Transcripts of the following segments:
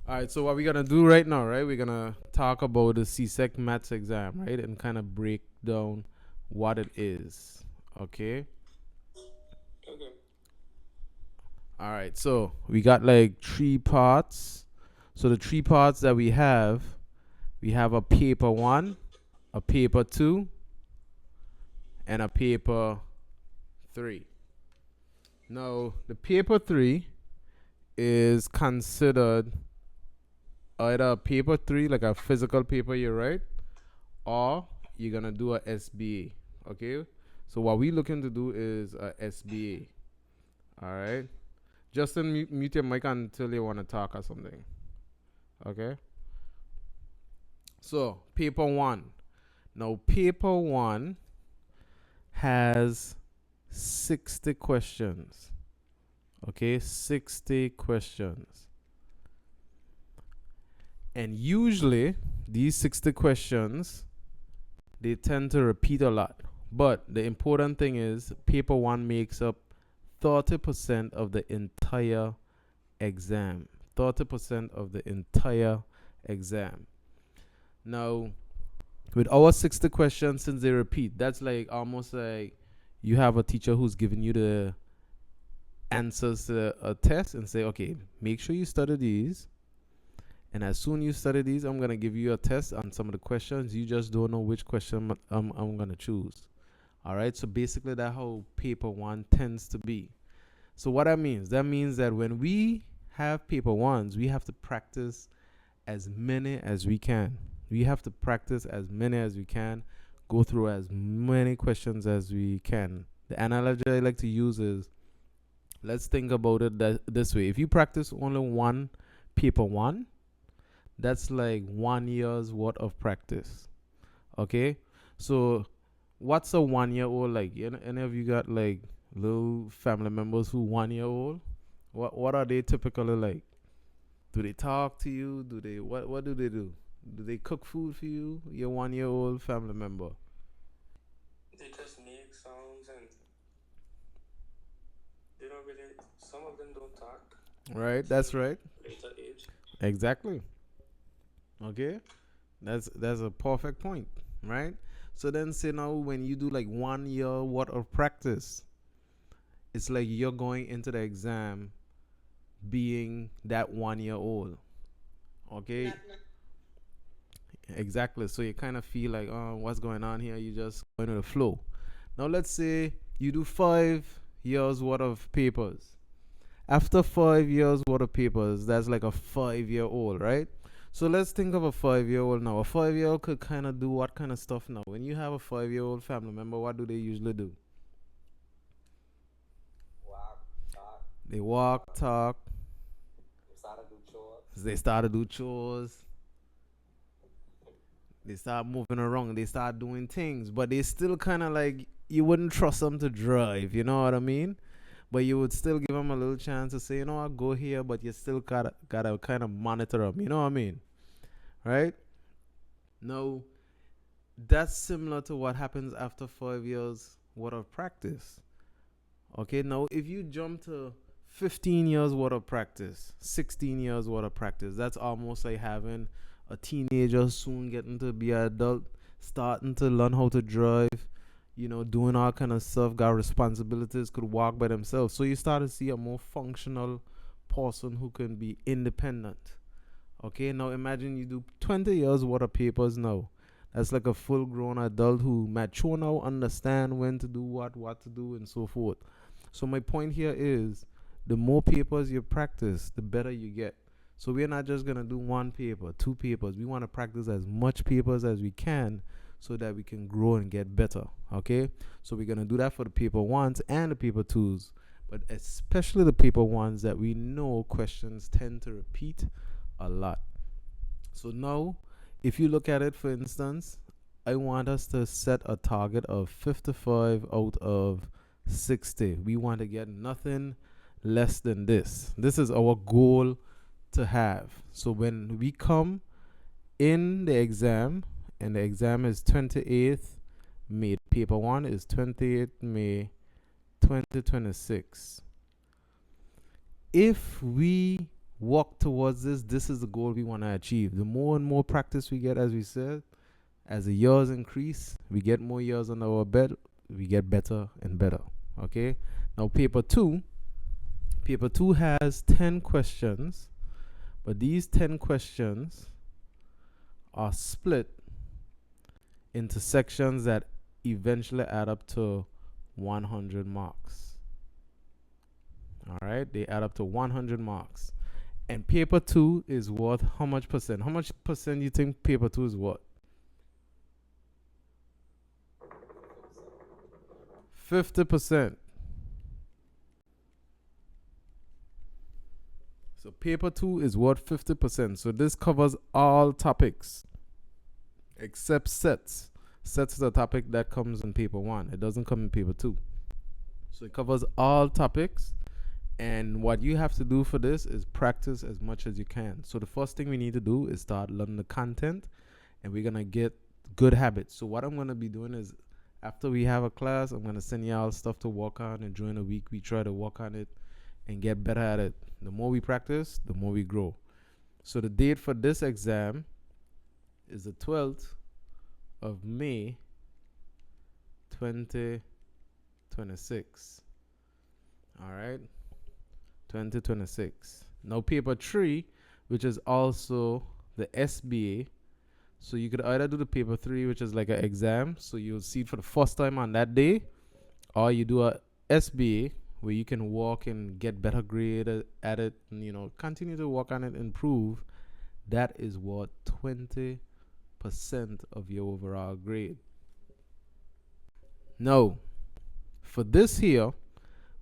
All right, so what we're gonna do right now, right? We're gonna talk about the CSEC maths exam, right, and kind of break down what it is. Okay. Okay. All right, so we got like three parts. So the three parts that we have a paper one, a paper two, and a paper three. Now the paper three is considered either a paper three, like a physical paper you write, or you're gonna do a SBA. Okay. So what we looking to do is a SBA. All right. Justin, mute your mic until you want to talk or something. Okay. So paper one. Now paper one has 60 questions. Okay, 60 questions. And usually these 60 questions they tend to repeat a lot. But the important thing is paper one makes up 30% of the entire exam. 30% of the entire exam. Now, with our 60 questions, since they repeat, that's like almost like you have a teacher who's giving you the answers to a test and say, okay, make sure you study these. And as soon as you study these, I'm going to give you a test on some of the questions. You just don't know which question I'm going to choose. All right. So basically, that's how paper one tends to be. So what that means? That means that when we have paper ones, we have to practice as many as we can. We have to practice as many as we can, go through as many questions as we can. The analogy I like to use is let's think about it this way. If you practice only one paper one, that's like 1 year's worth of practice. Okay? So what's a 1 year old like? Any of you got like little family members who 1 year old? What are they typically like? Do they talk to you? Do they what do they do? Do they cook food for you? Your 1 year old family member. They just make sounds and they don't really. Some of them don't talk Right? till That's right. later age. Exactly. Okay? That's a perfect point, right? So then say now when you do like 1 year worth of practice, it's like you're going into the exam being that 1 year old. Okay? Exactly. So you kind of feel like, oh, what's going on here? You just going with the flow. Now let's say you do 5 years worth of papers. After 5 years worth of papers, that's like a 5 year old, right? So let's think of a 5 year old now. A 5 year old could kind of do what kind of stuff now? When you have a 5 year old family member, what do they usually do? Walk, talk, They walk, talk, start to do chores. they start to do chores, they start moving around, they start doing things, but they still kind of like, you wouldn't trust them to drive, you know what I mean? But you would still give them a little chance to say, you know, I'll go here, but you still gotta kind of monitor them, you know what I mean? Right? Now, that's similar to what happens after 5 years worth of practice. Okay, now if you jump to 15 years worth of practice, 16 years worth of practice, that's almost like having a teenager soon getting to be an adult, starting to learn how to drive, doing all kind of stuff, got responsibilities, could walk by themselves. So you start to see a more functional person who can be independent. Okay, now imagine you do 20 years worth of papers now. That's like a full grown adult who mature now, understand when to do what to do, and so forth. So my point here is the more papers you practice, the better you get. So we're not just gonna do one paper, two papers. We want to practice as much papers as we can so that we can grow and get better. Okay? So we're gonna do that for the paper ones and the paper twos. But especially the paper ones that we know questions tend to repeat a lot. So now, if you look at it, for instance, I want us to set a target of 55 out of 60. We want to get nothing less than this. This is our goal to have. So when we come in the exam, and the exam is 28th May, paper one is 28th May 2026. If we walk towards this. This is the goal we want to achieve. The more and more practice we get, as we said, as the years increase, we get more years under our belt, we get better and better. Okay? Now, paper two has 10 questions, but these 10 questions are split into sections that eventually add up to 100 marks. All right? They add up to 100 marks. And paper two is worth how much percent? How much percent do you think paper two is worth? 50%. So paper two is worth 50%. So this covers all topics except sets. Sets is a topic that comes in paper one. It doesn't come in paper two. So it covers all topics. And what you have to do for this is practice as much as you can. So the first thing we need to do is start learning the content, and we're going to get good habits. So what I'm going to be doing is, after we have a class, I'm going to send y'all stuff to work on, and during the week we try to work on it and get better at it. The more we practice, the more we grow. So the date for this exam is the 12th of May 2026. All right, 2026. Now paper 3, which is also the SBA. So you could either do the paper 3, which is like an exam, so you'll see it for the first time on that day, or you do a SBA, where you can walk and get better grade at it, and continue to work on it, improve. That is what 20% of your overall grade. Now, for this here,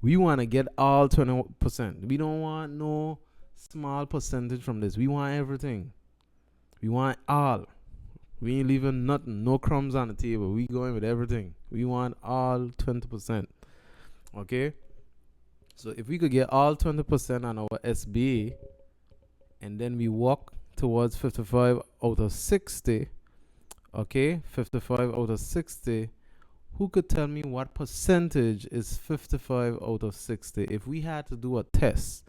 we want to get all 20%. We don't want no small percentage from this. We want everything. We want all. We ain't leaving nothing, no crumbs on the table. We going with everything. We want all 20%. Okay? So if we could get all 20% on our SBA, and then we walk towards 55 out of 60, okay, 55 out of 60, who could tell me what percentage is 55 out of 60? If we had to do a test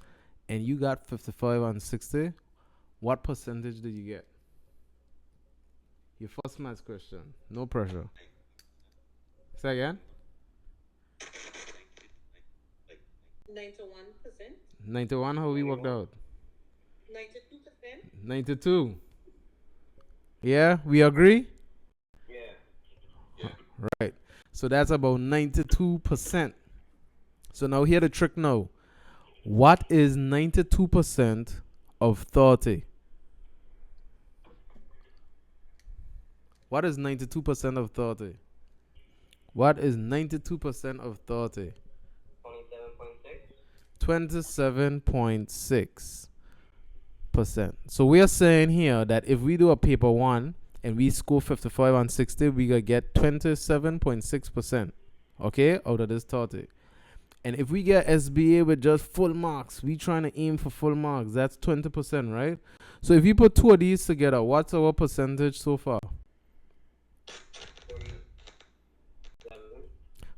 and you got 55 on 60, what percentage did you get? Your first math question. No pressure. Say again? 91%. 91, how we worked out? 92%. 92. Yeah, we agree? Yeah. Right. So that's about 92%. So now here the trick now. What is 92% of 30? What is 92% of 30? What is 92% of 30? 27.6%. So we are saying here that if we do a paper 1 and we score 55 on 60, we gonna get 27.6%, okay, out of this 30. And if we get SBA with just full marks, we trying to aim for full marks. That's 20%, right? So if you put two of these together, what's our percentage so far?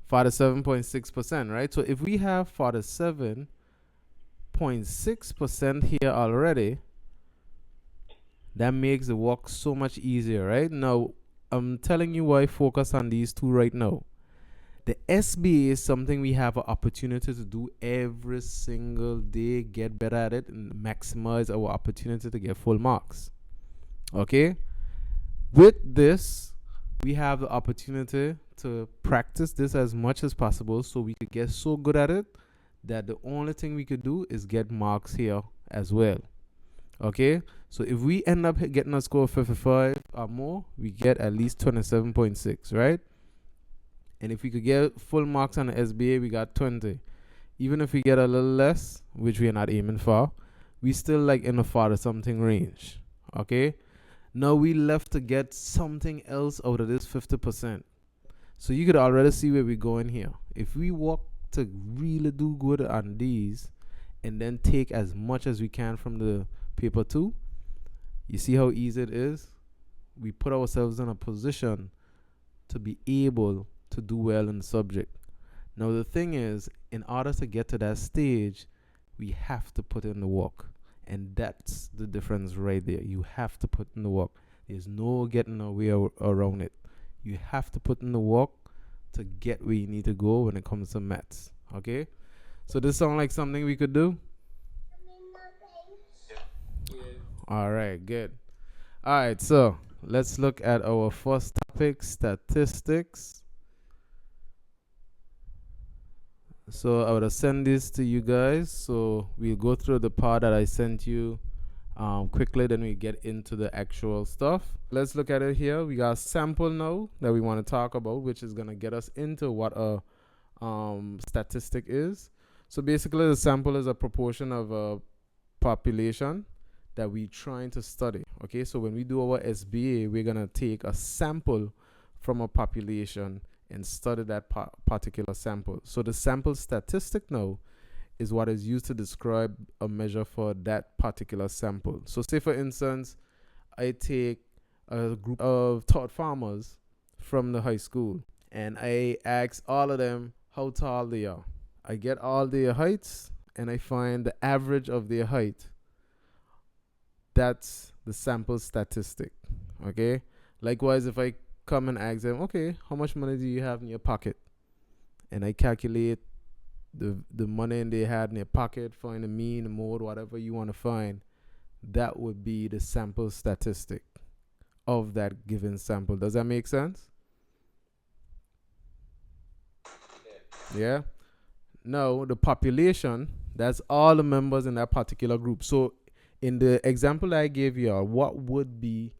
47.6%, right? So if we have 47.6% here already, that makes the work so much easier, right? Now, I'm telling you why I focus on these two right now. The SBA is something we have an opportunity to do every single day, get better at it, and maximize our opportunity to get full marks. Okay? With this, we have the opportunity to practice this as much as possible so we could get so good at it that the only thing we could do is get marks here as well. Okay? So if we end up getting a score of 55 or more, we get at least 27.6, right? And if we could get full marks on the SBA, we got 20. Even if we get a little less, which we are not aiming for, we still like in the 40 something range. Okay? Now we left to get something else out of this 50%. So you could already see where we're going here. If we work to really do good on these and then take as much as we can from the paper 2, you see how easy it is? We put ourselves in a position to be able to do well in the subject. Now the thing is, in order to get to that stage, we have to put in the work. And that's the difference right there. You have to put in the work. There's no getting away around it. You have to put in the work to get where you need to go when it comes to maths. Okay? So this sound like something we could do? Yeah. All right, good. All right, so let's look at our first topic, statistics. So I would send this to you guys. So we'll go through the part that I sent you quickly, then we get into the actual stuff. Let's look at it here. We got sample now that we want to talk about, which is going to get us into what a statistic is. So basically, the sample is a proportion of a population that we trying to study. Okay, so when we do our SBA, we're gonna take a sample from a population and study that particular sample. So the sample statistic now is what is used to describe a measure for that particular sample. So say for instance, I take a group of taught farmers from the high school and I ask all of them how tall they are. I get all their heights and I find the average of their height. That's the sample statistic. Okay. Likewise, if I come and ask them, okay, how much money do you have in your pocket? And I calculate the money they had in their pocket, find the mean, the mode, whatever you want to find, that would be the sample statistic of that given sample. Does that make sense? Yeah. Now, the population, that's all the members in that particular group. So, in the example I gave you, what would be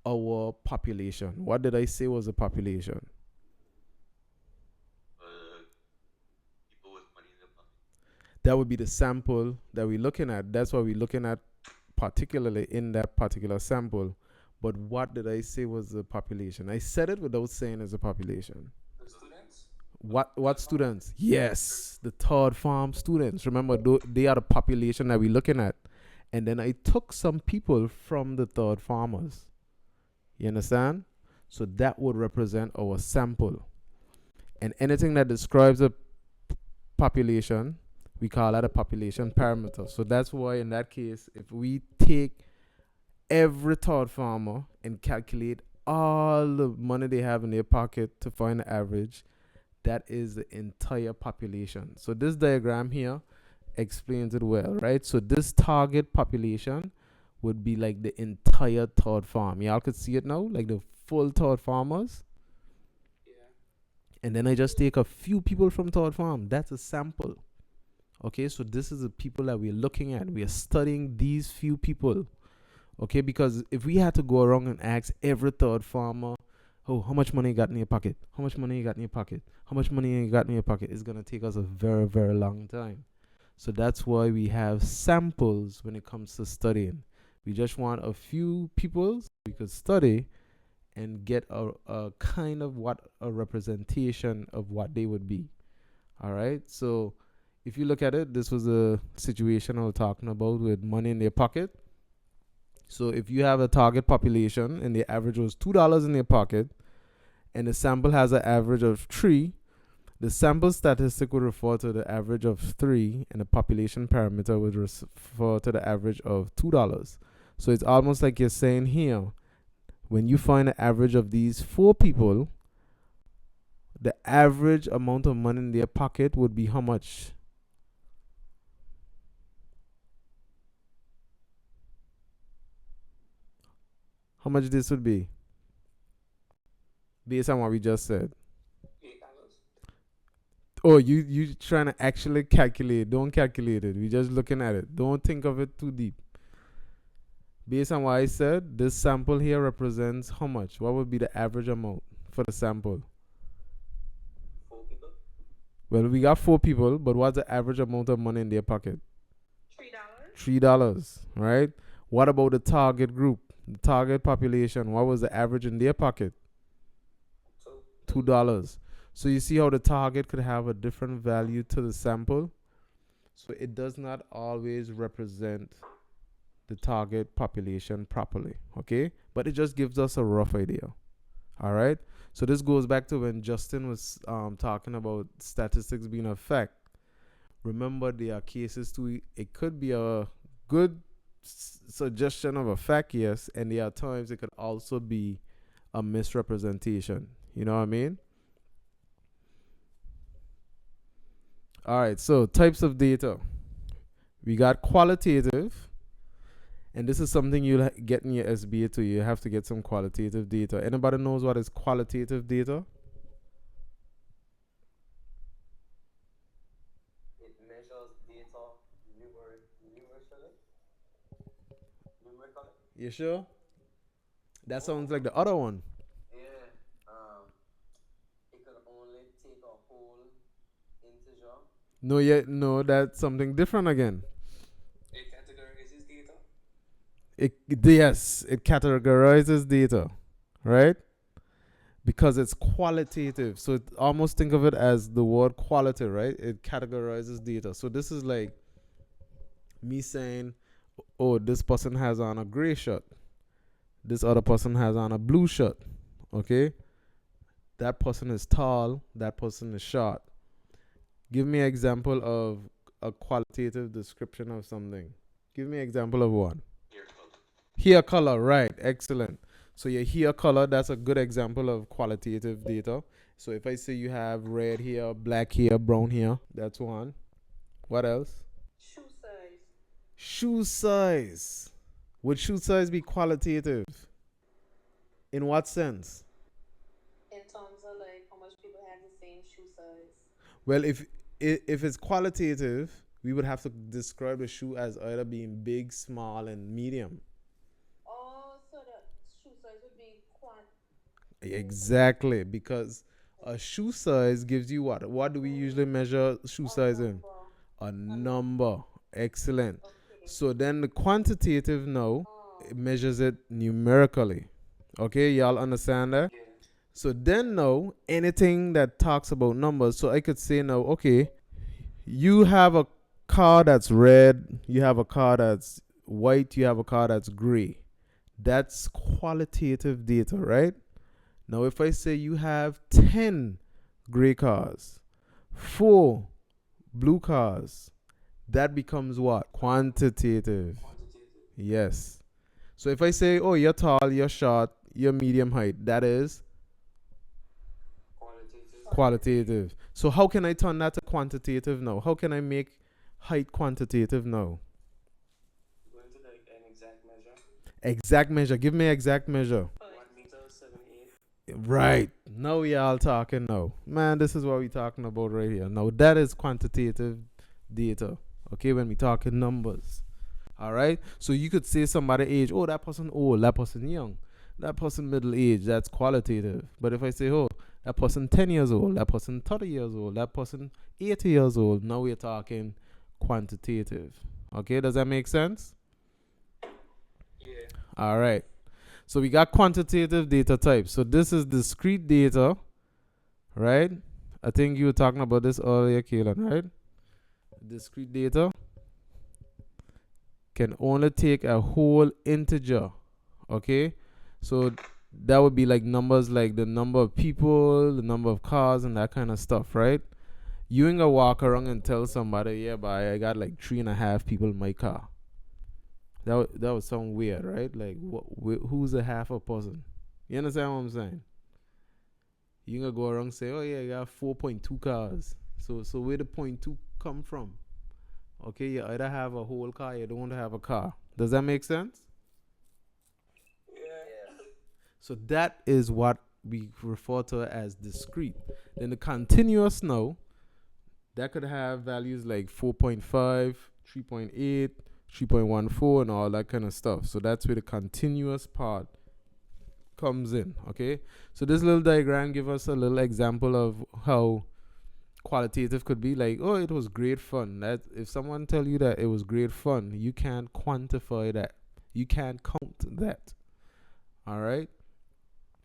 our population? What did I say was the population? People with money in their pocket. That would be the sample that we're looking at. That's what we're looking at, particularly in that particular sample. But what did I say was the population? I said it without saying it's a population. The students? What students? Yes, the third farm students. Remember, they are the population that we're looking at. And then I took some people from the third farmers. You understand? So that would represent our sample. And anything that describes a population, we call that a population parameter. So that's why in that case, if we take every third farmer and calculate all the money they have in their pocket to find the average, that is the entire population. So this diagram here explains it well, right? So this target population would be like the entire third farm. Y'all could see it now, like the full third farmers. Yeah. And then I just take a few people from third farm. That's a sample. Okay, so this is the people that we're looking at. We are studying these few people. Okay, because if we had to go around and ask every third farmer, oh, how much money you got in your pocket? How much money you got in your pocket? How much money you got in your pocket? It's going to take us a very, very long time. So that's why we have samples when it comes to studying. We just want a few people we could study and get a kind of what a representation of what they would be. All right. So if you look at it, this was a situation I was talking about with money in their pocket. So if you have a target population and the average was $2 in their pocket and the sample has an average of 3, the sample statistic would refer to the average of 3 and the population parameter would refer to the average of $2. So it's almost like you're saying here, when you find the average of these 4 people, the average amount of money in their pocket would be how much? How much this would be? Based on what we just said. $8. Oh, you trying to actually calculate. Don't calculate it. We're just looking at it. Don't think of it too deep. Based on what I said, this sample here represents how much? What would be the average amount for the sample? 4 people? Well, we got 4 people, but what's the average amount of money in their pocket? $3, right? What about the target group? The target population, what was the average in their pocket? $2. So you see how the target could have a different value to the sample. So it does not always represent the target population properly, okay? But it just gives us a rough idea. All right. So this goes back to when Justin was talking about statistics being a fact. Remember, there are cases too. It could be a good suggestion of a fact, yes, and there are times it could also be a misrepresentation. You know what I mean? All right, so types of data. We got qualitative, and this is something you'll get in your SBA too. You have to get some qualitative data. Anybody knows what is qualitative data? It measures data numerically. Numerically. You sure? That sounds like the other one. Yeah. It can only take a whole integer. No, yet no, that's something different again. It categorizes data. Yes, it categorizes data, right? Because it's qualitative. So almost think of it as the word quality, right? It categorizes data. So this is like me saying, oh, this person has on a gray shirt. This other person has on a blue shirt. Okay? That person is tall. That person is short. Give me an example of a qualitative description of something. Give me an example of one. Hair color. Hair color, right. Excellent. So your hair color, that's a good example of qualitative data. So if I say you have red hair, black hair, brown hair, that's one. What else? Shoe size. Shoe size. Would shoe size be qualitative? In what sense? In terms of like how much people have the same shoe size. Well, if it's qualitative, we would have to describe the shoe as either being big, small, and medium. Oh, so the shoe size would be Exactly, because a shoe size gives you what? What do we usually measure shoe size in? A number. Excellent. Okay. So then the quantitative now, Oh. it measures it numerically. Okay, y'all understand that? Yeah. So then now, anything that talks about numbers, so I could say now, okay, you have a car that's red, you have a car that's white, you have a car that's gray. That's qualitative data, right? Now, if I say you have 10 gray cars, 4 blue cars, that becomes what? Quantitative. Quantitative. Yes. So if I say, oh, you're tall, you're short, you're medium height, that is Qualitative. qualitative. So how can I turn that to quantitative now? How can I make height quantitative now? Going to like an exact measure. Exact measure. Give me exact measure. 1 meter 78. Right. Now we all talking now. Man, this is what we talking about right here. Now that is quantitative data. Okay, when we talking numbers. All right. So you could say somebody age, oh, that person old, that person young, that person middle age, that's qualitative. But if I say, oh, that person 10 years old, that person 30 years old, that person 80 years old, now we're talking quantitative. Okay, does that make sense? Yeah. All right. So we got quantitative data types. So this is discrete data, right? I think you were talking about this earlier, Kaelan, right? Discrete data can only take a whole integer, okay? So that would be like numbers like the number of people, the number of cars, and that kind of stuff, right? You ain't gonna walk around and tell somebody, yeah, but I got like 3.5 people in my car. That would sound weird, right? Like, who's a half a person? You understand what I'm saying? You ain't gonna go around and say, oh yeah, I got 4.2 cars. So where the point two come from? Okay, you either have a whole car, you don't have a car. Does that make sense? Yeah. So that is what we refer to as discrete. Then the continuous now, that could have values like 4.5, 3.8, 3.14, and all that kind of stuff. So that's where the continuous part comes in. Okay, so this little diagram gives us a little example of how qualitative could be. Like, oh, it was great fun. That if someone tell you that it was great fun, you can't quantify that, you can't count that. All right,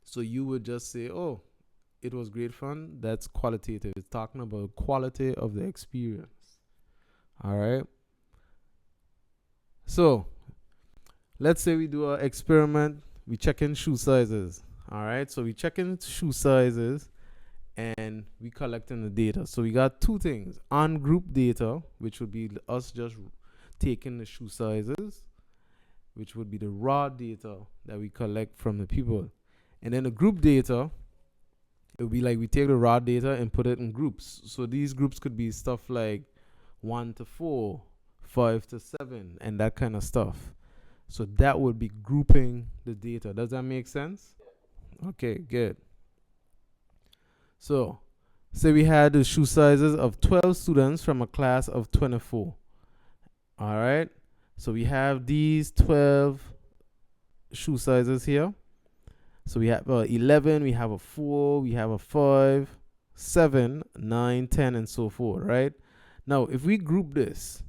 so you would just say, oh, it was great fun. That's qualitative. It's talking about quality of the experience. All right, so let's say we do an experiment. We check in shoe sizes. All right, so we check in shoe sizes and we collecting the data. So we got two things: on group data, which would be us just taking the shoe sizes, which would be the raw data that we collect from the people. And then the group data, it would be like we take the raw data and put it in groups. So these groups could be stuff like 1 to 4, 5 to 7, and that kind of stuff. So that would be grouping the data. Does that make sense? Okay, good. So, say we had the shoe sizes of 12 students from a class of 24. All right. So we have these 12 shoe sizes here. So we have 11, we have a 4, we have a 5, 7, 9, 10, and so forth, right? Now, if we group this,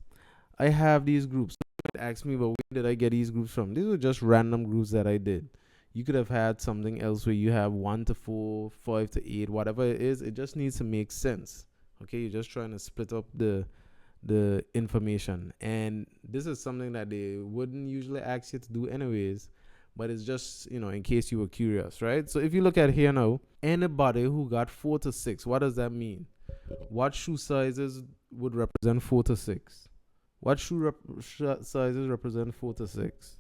I have these groups. You might ask me, but where did I get these groups from? These were just random groups that I did. You could have had something else where you have 1 to 4, 5 to 8, whatever it is. It just needs to make sense. Okay, you're just trying to split up the information, and this is something that they wouldn't usually ask you to do anyways, but it's just, in case you were curious, right? So if you look at here now, anybody who got 4 to 6, what does that mean? What shoe sizes would represent 4 to 6? What sizes represent 4 to 6?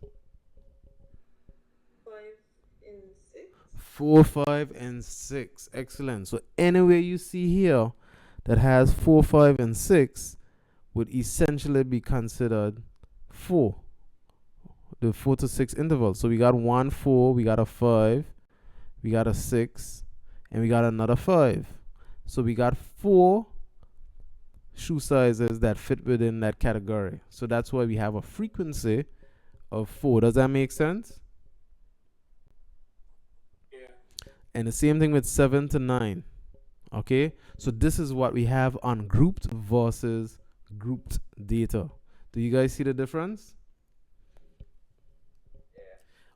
4, 5, and 6. Excellent. So anywhere you see here that has 4, 5, and 6 would essentially be considered 4, the 4 to 6 interval. So we got 1, 4, we got a 5, we got a 6, and we got another 5. So we got 4 shoe sizes that fit within that category. So that's why we have a frequency of 4. Does that make sense? Yeah. And the same thing with 7 to 9. Okay, so this is what we have on grouped versus grouped data. Do you guys see the difference?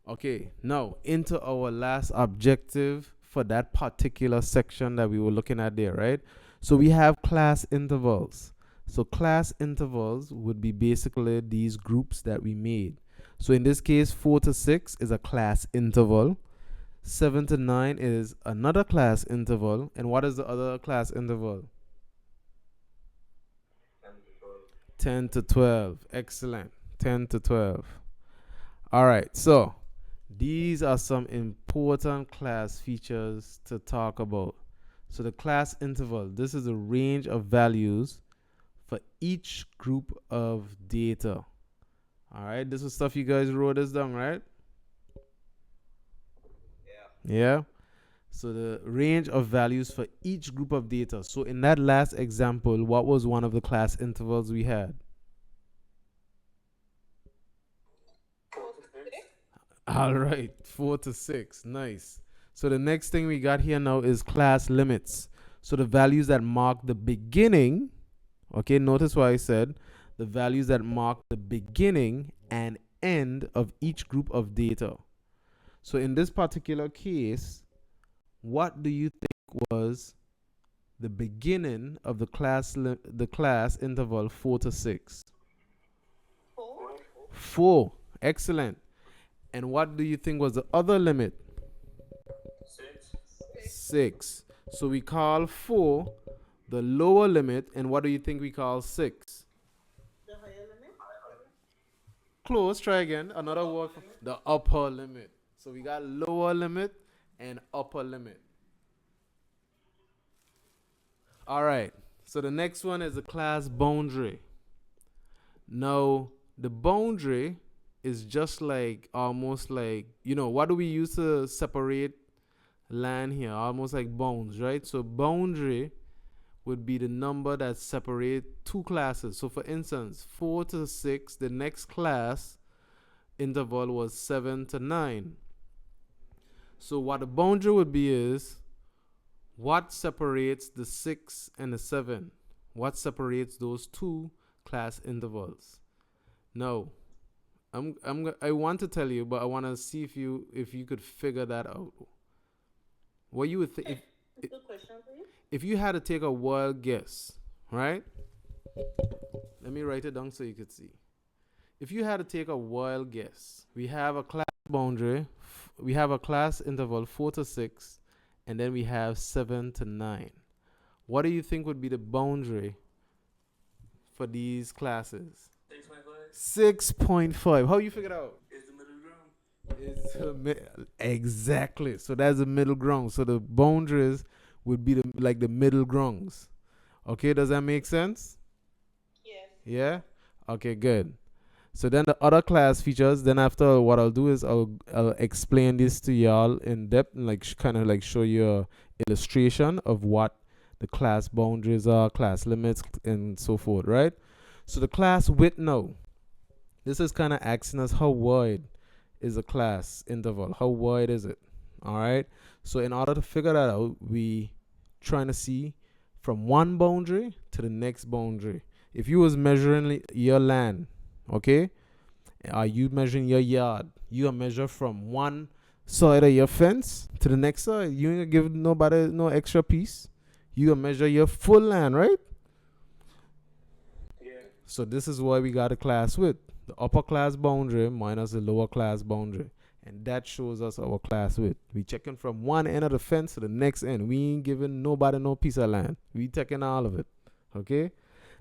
Okay, now into our last objective for that particular section that we were looking at there, right? So we have class intervals. So class intervals would be basically these groups that we made. So in this case, 4 to 6 is a class interval. 7 to 9 is another class interval. And what is the other class interval? 10 to 12. Excellent. 10 to 12. All right. So these are some important class features to talk about. So the class interval, this is a range of values for each group of data. All right. This is stuff you guys wrote this down, right? Yeah. So the range of values for each group of data. So in that last example, what was one of the class intervals we had? 4 to 6. All right, 4 to 6. Nice. So the next thing we got here now is class limits. So the values that mark the beginning, okay, notice what I said, the values that mark the beginning and end of each group of data. So in this particular case, what do you think was the beginning of the class interval 4 to 6? 4. Excellent. And what do you think was the other limit? 6. 6. So we call 4 the lower limit, and what do you think we call 6? Close. Try again. Another word. The upper limit. So we got lower limit and upper limit. All right. So the next one is the class boundary. Now, the boundary is just like, almost like, what do we use to separate land here? Almost like bounds, right? So boundary would be the number that separate two classes. So for instance, 4 to 6, the next class interval was 7 to 9. So what the boundary would be is, what separates the 6 and the 7? What separates those two class intervals? Now, I want to tell you, but I want to see if you could figure that out. What you would think if you had to take a wild guess, right? Let me write it down so you could see. If you had to take a wild guess, we have a class boundary, we have a class interval 4 to 6, and then we have 7 to 9. What do you think would be the boundary for these classes? 6.5. 6.5. How you figure it out? Is It's exactly. So that's the middle ground. So the boundaries would be like the middle grounds. Okay, does that make sense? Yeah? Okay, good. So then the other class features, then after what I'll do is I'll explain this to y'all in depth and like kind of like show you a illustration of what the class boundaries are, class limits and so forth, right? So the class width now. This is kind of asking us how wide is a class interval? How wide is it? All right. So in order to figure that out, we trying to see from one boundary to the next boundary. If you was measuring your land, okay, are you measuring your yard? You are measure from one side of your fence to the next side. You ain't gonna give nobody no extra piece. You gonna measure your full land, right? Yeah. So this is why we got a class width. The upper class boundary minus the lower class boundary. And that shows us our class width. We checking from one end of the fence to the next end. We ain't giving nobody no piece of land. We taking all of it. Okay?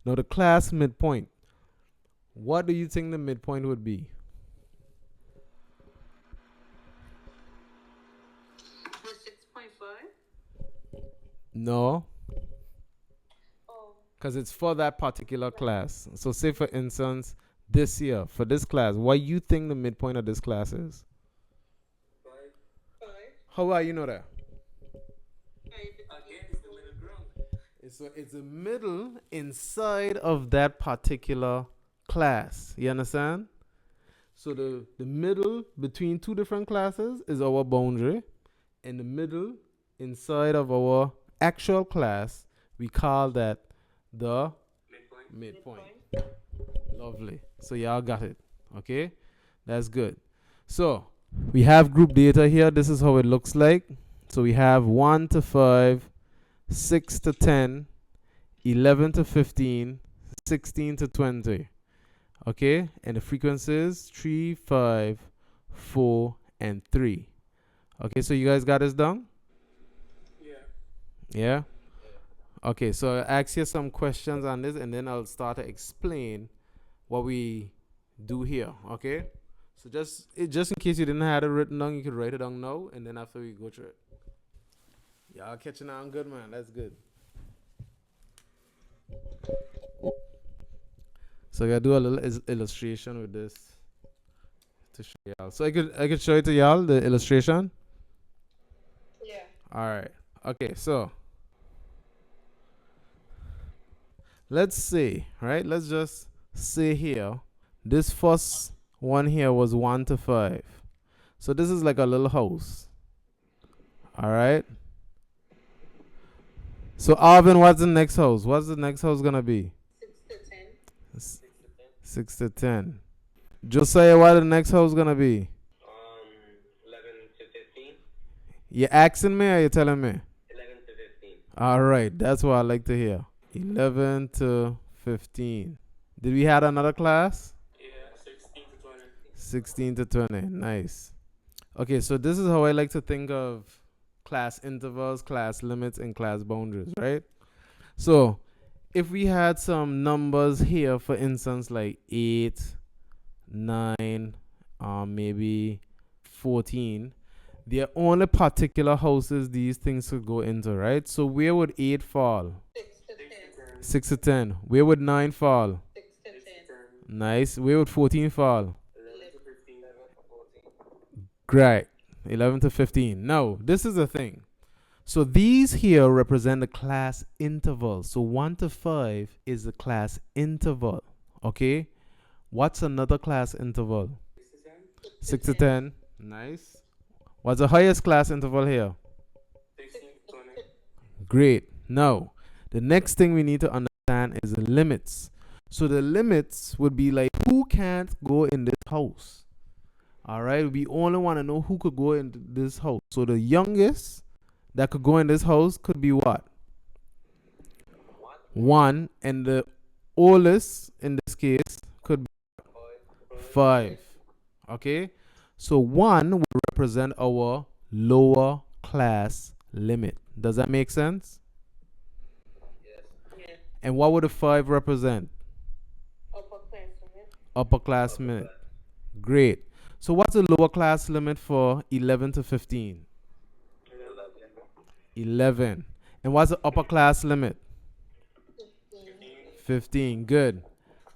Now the class midpoint. What do you think the midpoint would be? No, because it's for that particular class. So say for instance, this year, for this class, what you think the midpoint of this class is? Five. How are you know that? Again, it's the middle ground. It's a middle inside of that particular class. You understand? So the middle between two different classes is our boundary, and the middle inside of our actual class, we call that the Midpoint. midpoint. Lovely. So y'all got it. Okay? That's good. So we have group data here. This is how it looks like. So we have 1 to 5, 6 to 10, 11 to 15, 16 to 20. Okay? And the frequencies 3, 5, 4, and 3. Okay, so you guys got this down? Yeah. Yeah? Okay, so I'll ask you some questions on this and then I'll start to explain what we do here. Okay? So just in case you didn't have it written down, you could write it down now and then after we go through it. Y'all catching on good, man. That's good. So I gotta do a little illustration with this to show y'all. So I could show it to y'all the illustration. All right. Okay. So let's say, right? Let's just say here, this first one here was 1 to 5. So this is like a little house. All right. So Arvin, what's the next house? What's the next house gonna be? 6 to 10. 6 to 10. Josiah, what the next house gonna be? 11 to 15. You asking me or you telling me? 11 to 15. All right, that's what I like to hear. 11 to 15. Did we have another class? Yeah, 16 to 20. 16 to 20. Nice. Okay, so this is how I like to think of class intervals, class limits, and class boundaries, right? So if we had some numbers here, for instance, like 8, 9, maybe 14, there are only particular houses these things could go into, right? So where would 8 fall? 6 to 10. 6 to 10. Where would 9 fall? 6 to 10. Nice. Where would 14 fall? 11 to 15. 11 to 14. Great. 11 to 15. Now, this is the thing. So these here represent the class interval. So 1 to 5 is the class interval. Okay? What's another class interval? 6 to 10. Nice. What's the highest class interval here? 16 to 20. Great. Now, the next thing we need to understand is the limits. So the limits would be like who can't go in this house. All right? We only want to know who could go into this house. So the youngest that could go in this house could be what? 1. And the oldest in this case could be 5. Okay? So 1 will represent our lower class limit. Does that make sense? Yes. And what would the 5 represent? Upper class limit. Great. So what's the lower class limit for 11 to 15? 11. And what's the upper class limit? 15. Good.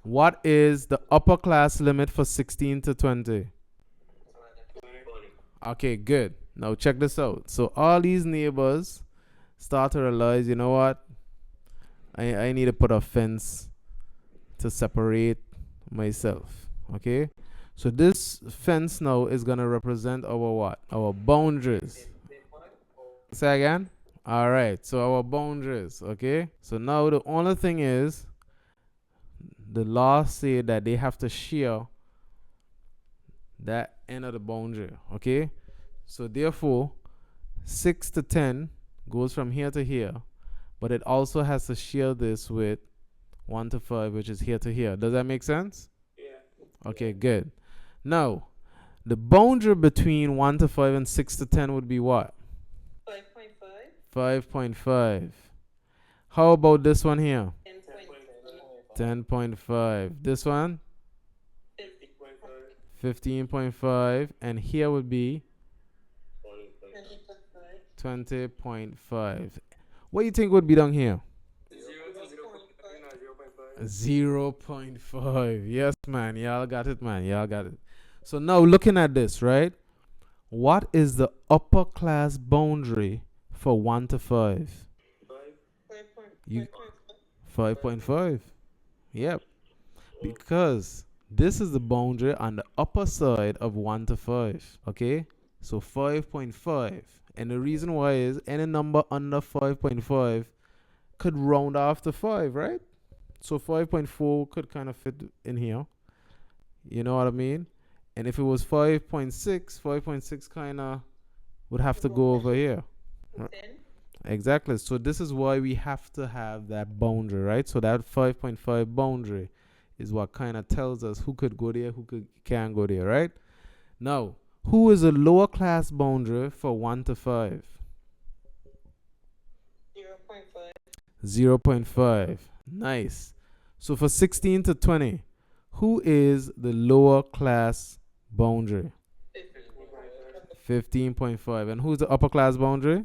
What is the upper class limit for 16 to 20? Okay, good. Now check this out. So all these neighbors start to realize, you know what? I need to put a fence to separate myself. Okay? So this fence now is gonna represent our what? Our boundaries. Say again? Alright, so our boundaries, okay? So now the only thing is the law say that they have to share that end of the boundary, okay? So therefore, 6 to 10 goes from here to here, but it also has to share this with 1 to 5, which is here to here. Does that make sense? Yeah. Okay, good. Now, the boundary between 1 to 5 and 6 to 10 would be what? 5.5. How about this one here? 10.5. This one? 15.5. And here would be 20.5. What do you think would be down here? 0.5. Yes, man. Y'all got it, man. Y'all got it. So now looking at this, right? What is the upper class boundary for 1 to 5? You 5.5. Yep. Because this is the boundary on the upper side of 1 to 5. Okay? So 5.5. And the reason why is any number under 5.5 could round off to 5, right? So 5.4 could kind of fit in here. You know what I mean? And if it was 5.6, 5.6 kind of would have to go over here. Exactly. So this is why we have to have that boundary, right? So that 5.5 boundary is what kind of tells us who could go there, can't go there, right? Now, who is a lower class boundary for 1 to 5? 0.5. Nice. So for 16 to 20, who is the lower class boundary? 15.5. And who's the upper class boundary?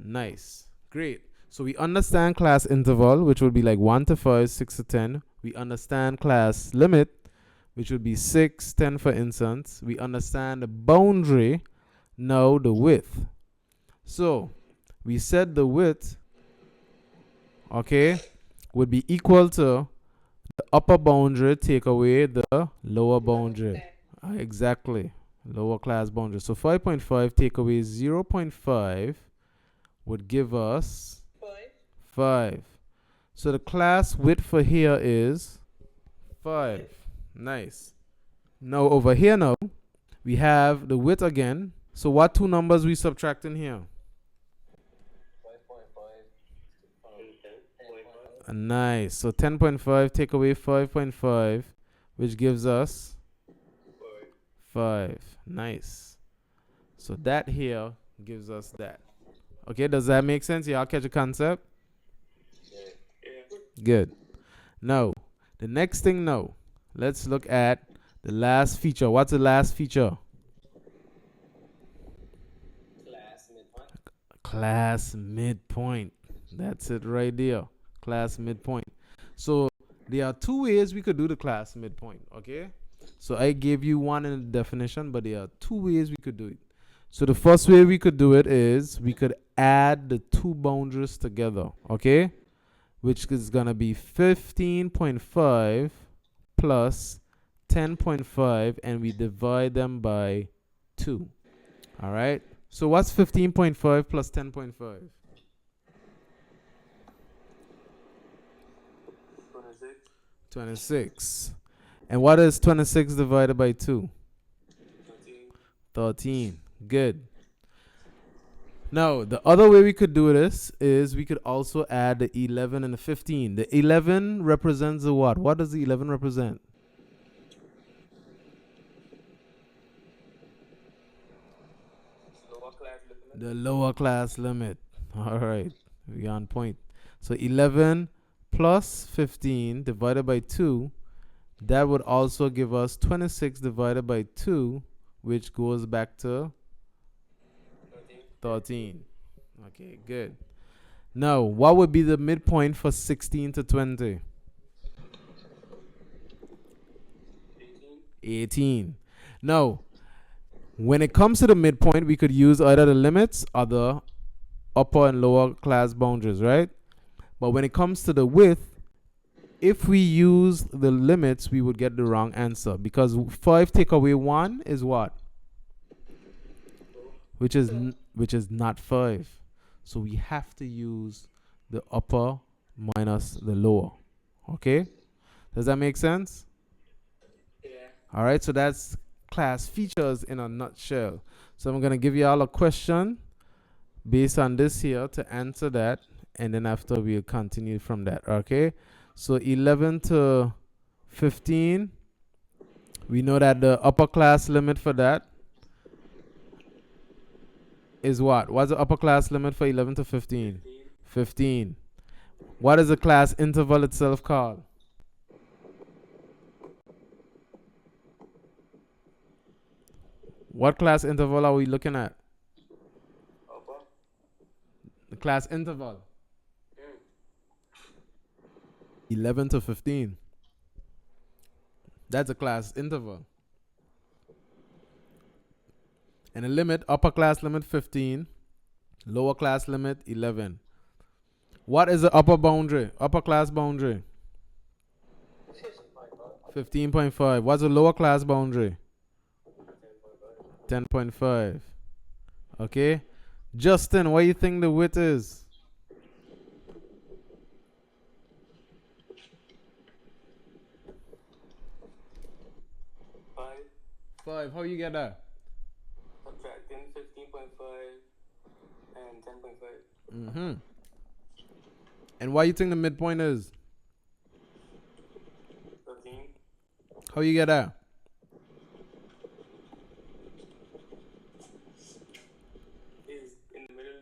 Nice. Great. So we understand class interval, which would be like 1 to 5, 6 to 10. We understand class limit, which would be 6, 10 for instance. We understand the boundary, now the width. So we said the width, okay, would be equal to the upper boundary take away the lower boundary. Exactly. Lower class boundary. So 5.5 take away 0.5 would give us 5. So the class width for here is 5. Nice. Now over here now, we have the width again. So what two numbers we subtracting here? Nice. So 10.5 take away 5.5, which gives us 5. Nice. So that here gives us that. Okay, does that make sense? Y'all catch the concept? Good. Now, the next thing now, let's look at the last feature. What's the last feature? Class midpoint. That's it right there. Class midpoint. So there are two ways we could do the class midpoint, okay? So I gave you one in the definition, but there are two ways we could do it. So the first way we could do it is we could add the two boundaries together, okay? Which is going to be 15.5 plus 10.5, and we divide them by 2. All right? So what's 15.5 plus 10.5? 26. And what is 26 divided by 2? 13. Good. Now, the other way we could do this is we could also add the 11 and the 15. The 11 represents the what? What does the 11 represent? The lower class limit. All right. We're on point. So 11 plus 15 divided by 2 That would also give us 26 divided by 2, which goes back to 13. Okay, good. Now, what would be the midpoint for 16 to 20? 18. Now, when it comes to the midpoint, we could use either the limits or the upper and lower class boundaries, right? But when it comes to the width, if we use the limits, we would get the wrong answer because 5 take away 1 is what? Which is not 5. So we have to use the upper minus the lower. Okay? Does that make sense? Yeah. All right, so that's class features in a nutshell. So I'm going to give you all a question based on this here to answer that, and then after we'll continue from that. Okay? So 11 to 15, we know that the upper class limit for that is what? What's the upper class limit for 11 to 15? 15. What is the class interval itself called? What class interval are we looking at? Upper. The class interval. Mm. 11 to 15. That's a class interval. And the limit, upper class limit 15, lower class limit 11. What is the upper boundary? Upper class boundary? 15.5. What's the lower class boundary? 10.5. Okay. Justin, what do you think the width is? 5. 5. How you get that? Subtracting 15.5 and 10.5. Mm-hmm. And what do you think the midpoint is? 13. How you get that? Is in the middle,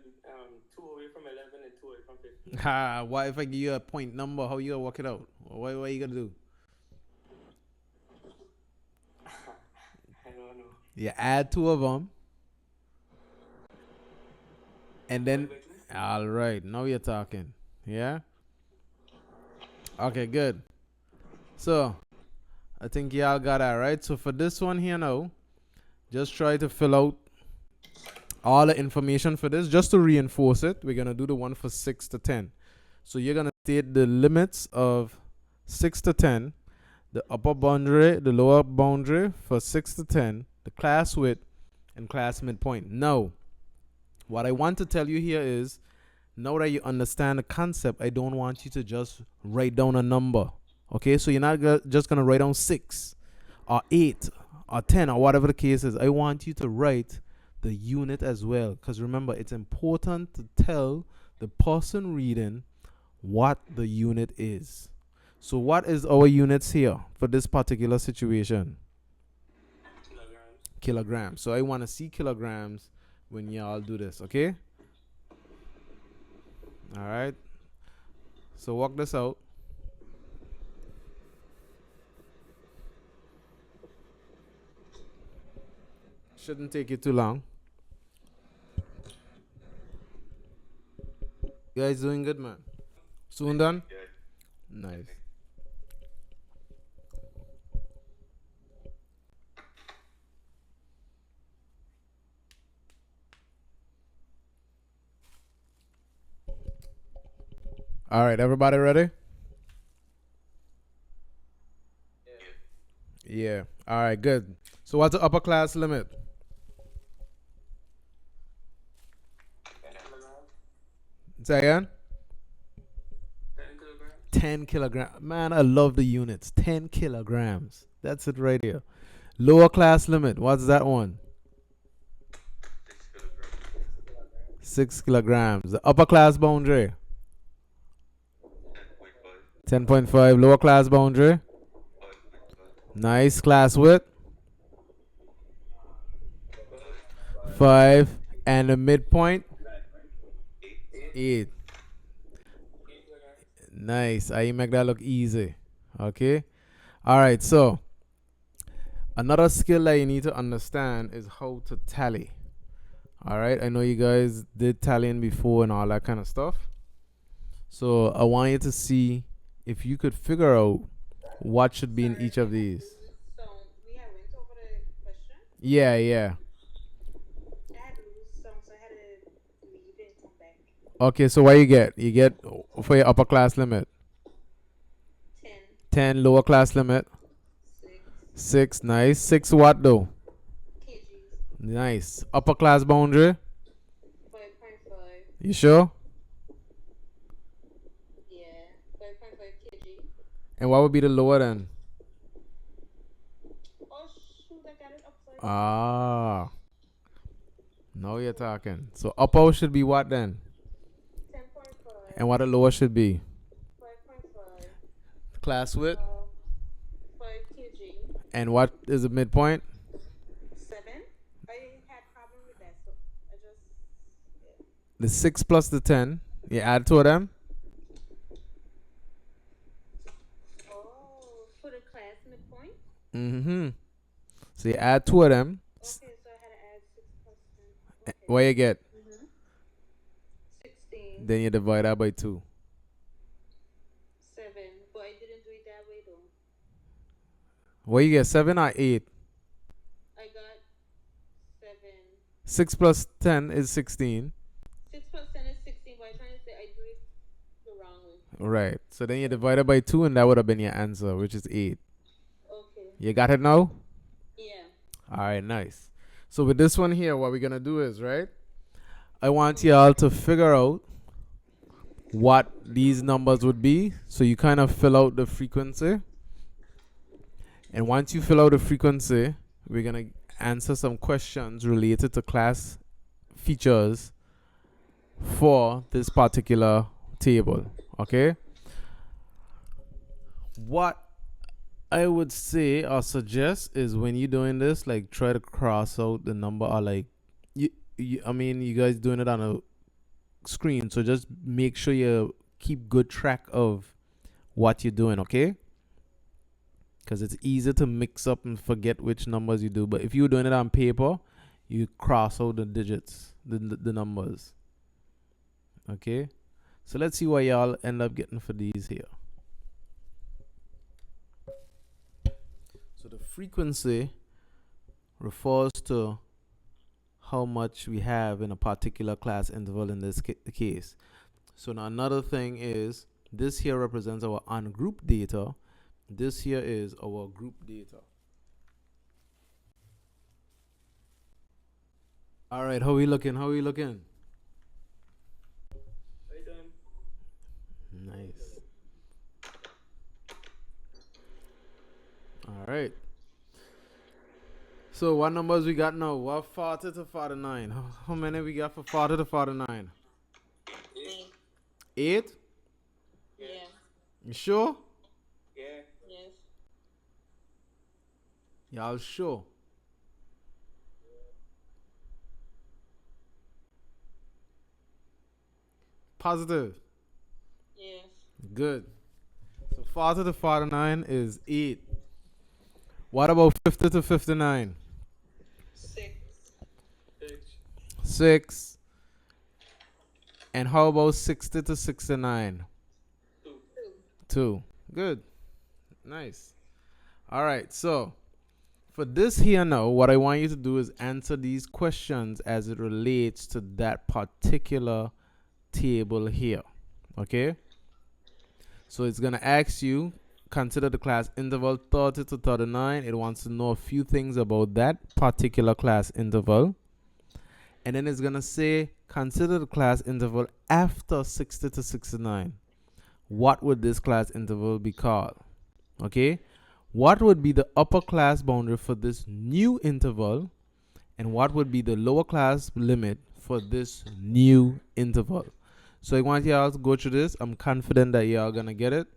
2 away from 11 and 2 away from 15. Ha, what if I give you a point number? How you gonna work it out? What you gonna do? I don't know. You add 2 of them. And then, all right, now you're talking. Yeah? Okay, good. So, I think y'all got that, right? So, for this one here now, just try to fill out all the information for this just to reinforce it. We're going to do the one for 6 to 10. So, you're going to state the limits of 6 to 10, the upper boundary, the lower boundary for 6 to 10, the class width, and class midpoint. Now, what I want to tell you here is, now that you understand the concept, I don't want you to just write down a number. Okay, so you're not just going to write down 6 or 8 or 10 or whatever the case is. I want you to write the unit as well. Because remember, it's important to tell the person reading what the unit is. So what is our units here for this particular situation? Kilograms. So I want to see kilograms when y'all do this, okay? All right. So work this out. Shouldn't take you too long. You guys doing good, man? Soon done? Nice. All right, everybody ready? Yeah. All right, good. So what's the upper class limit? 10 kilograms. Say again? 10 kilograms. 10 kilograms. Man, I love the units. 10 kilograms. That's it right here. Lower class limit. What's that one? 6 kilograms. The upper class boundary? 10.5. Lower class boundary? Nice. Class width? 5. And the midpoint? 8. Nice. I make that look easy. Okay. All right, so another skill that you need to understand is how to tally. All right, I know you guys did tallying before and all that kind of stuff. So I want you to see if you could figure out what should be in each of these. Yeah, yeah. Okay, so what you get? You get for your upper class limit 10, lower class limit 6. Nice. 6 what though? Nice. Upper class boundary. You sure? And what would be the lower then? Ah, now you're talking. So upper should be what then? And what the lower should be? Class width. And what is the midpoint? The 6 plus the 10. You add two of them. Mm-hmm. So you add two of them. What you get? Then you divide that by 2. What you get? 7 or 8? 6 plus 10 is 16. Right. So then you divide it by 2 and that would have been your answer, which is 8. You got it now? Alright, nice. So with this one here, what we're going to do is, right? I want y'all to figure out what these numbers would be. So you kind of fill out the frequency. And once you fill out the frequency, we're going to answer some questions related to class features for this particular table. Okay? What I would say or suggest is when you're doing this, like try to cross out the number or like I mean, you guys doing it on a screen, so just make sure you keep good track of what you're doing, okay? Because it's easy to mix up and forget which numbers you do. But if you're doing it on paper, you cross out the digits, the numbers. Okay? So let's see what y'all end up getting for these here. So the frequency refers to how much we have in a particular class interval in this case. So now another thing is this here represents our ungroup data. This here is our group data. All right, how we looking? How we looking? How you doing? Nice. All right. So what numbers we got now? What 40 to 49? How many we got for 40 to 49? 8? Yeah. You sure? Yeah. Y'all sure? Positive. Good. So 40 to 49 is 8. What about 50 to 59? 6. And how about 60 to 69? 2. Good. Nice. All right. So for this here now, what I want you to do is answer these questions as it relates to that particular table here. Okay? So it's going to ask you, consider the class interval 30 to 39. It wants to know a few things about that particular class interval. And then it's going to say, consider the class interval after 60 to 69. What would this class interval be called? Okay? What would be the upper class boundary for this new interval? And what would be the lower class limit for this new interval? So I want y'all to go through this. I'm confident that y'all gonna get it.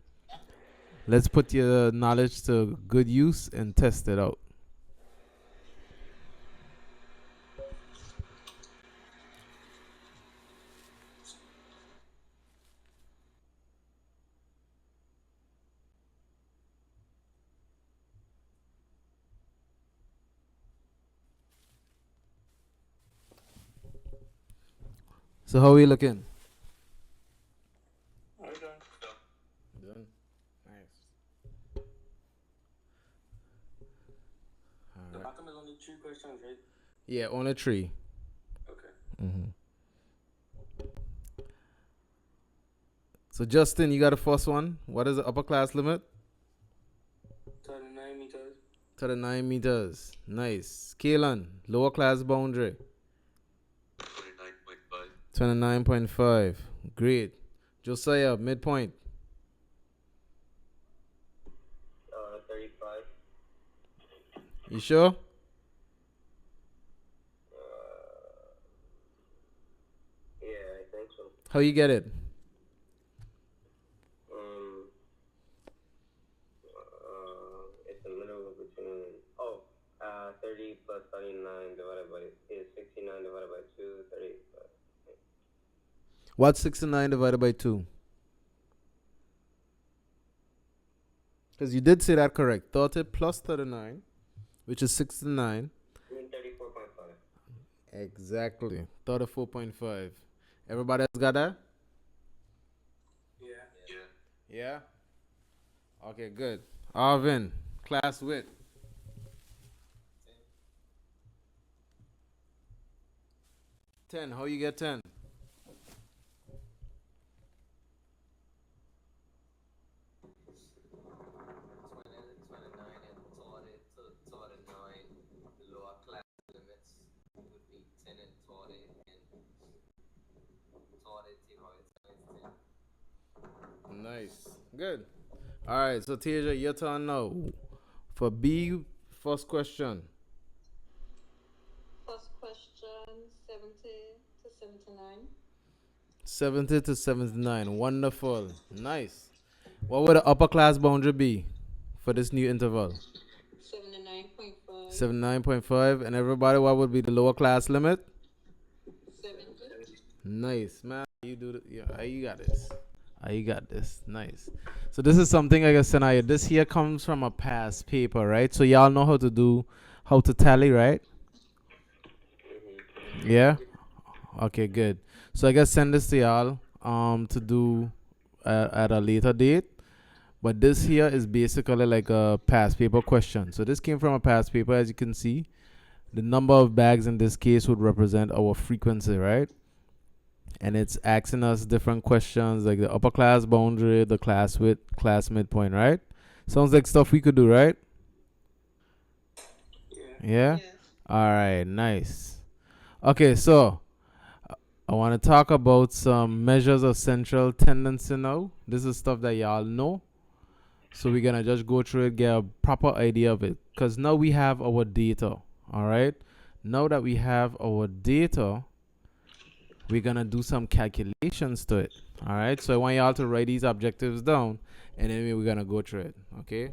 Let's put your knowledge to good use and test it out. So how are we looking? Are you done? Done. Nice. The All right. bottom is only three questions, right? Yeah, only three. Okay. So Justin, you got the first one. What is the upper class limit? 39 meters. 39 meters. Nice. Kaelan, lower class boundary. 29.5. Great. Josiah, midpoint. 35. You sure? Yeah, I think so. How you get it? It's the middle between, 30 plus 39 divided by, is 69 divided by 2, 30 plus. What's 69 divided by 2? Because you did say that correct. 30 plus 39, which is 69. 34.5. Exactly. 34.5. Everybody else got that? Yeah. Yeah? Okay, good. Arvin, class with. 10. How you get 10? Nice. Good. All right, so Teja, your turn now. For B, first question. First question, 70 to 79. 70 to 79. Wonderful. Nice. What would the upper class boundary be for this new interval? 79.5. 79.5. And everybody, what would be the lower class limit? 70. Nice, man. You do the, yeah, you got this. You got this. Nice. So this is something like a scenario. This here comes from a past paper, right? So y'all know how to tally, right? Yeah. Okay, good. So I guess send this to y'all to do at a later date. But this here is basically like a past paper question. So this came from a past paper, as you can see. The number of bags in this case would represent our frequency, right? And it's asking us different questions like the upper class boundary, the class width, class midpoint, right? Sounds like stuff we could do, right? Yeah. Yeah? Yes. All right, nice. Okay, so I want to talk about some measures of central tendency now. This is stuff that y'all know. So we're going to just go through it, get a proper idea of it. Because now we have our data, all right? Now that we have our data, we're going to do some calculations to it, all right? So I want y'all to write these objectives down, and then we're going to go through it, okay?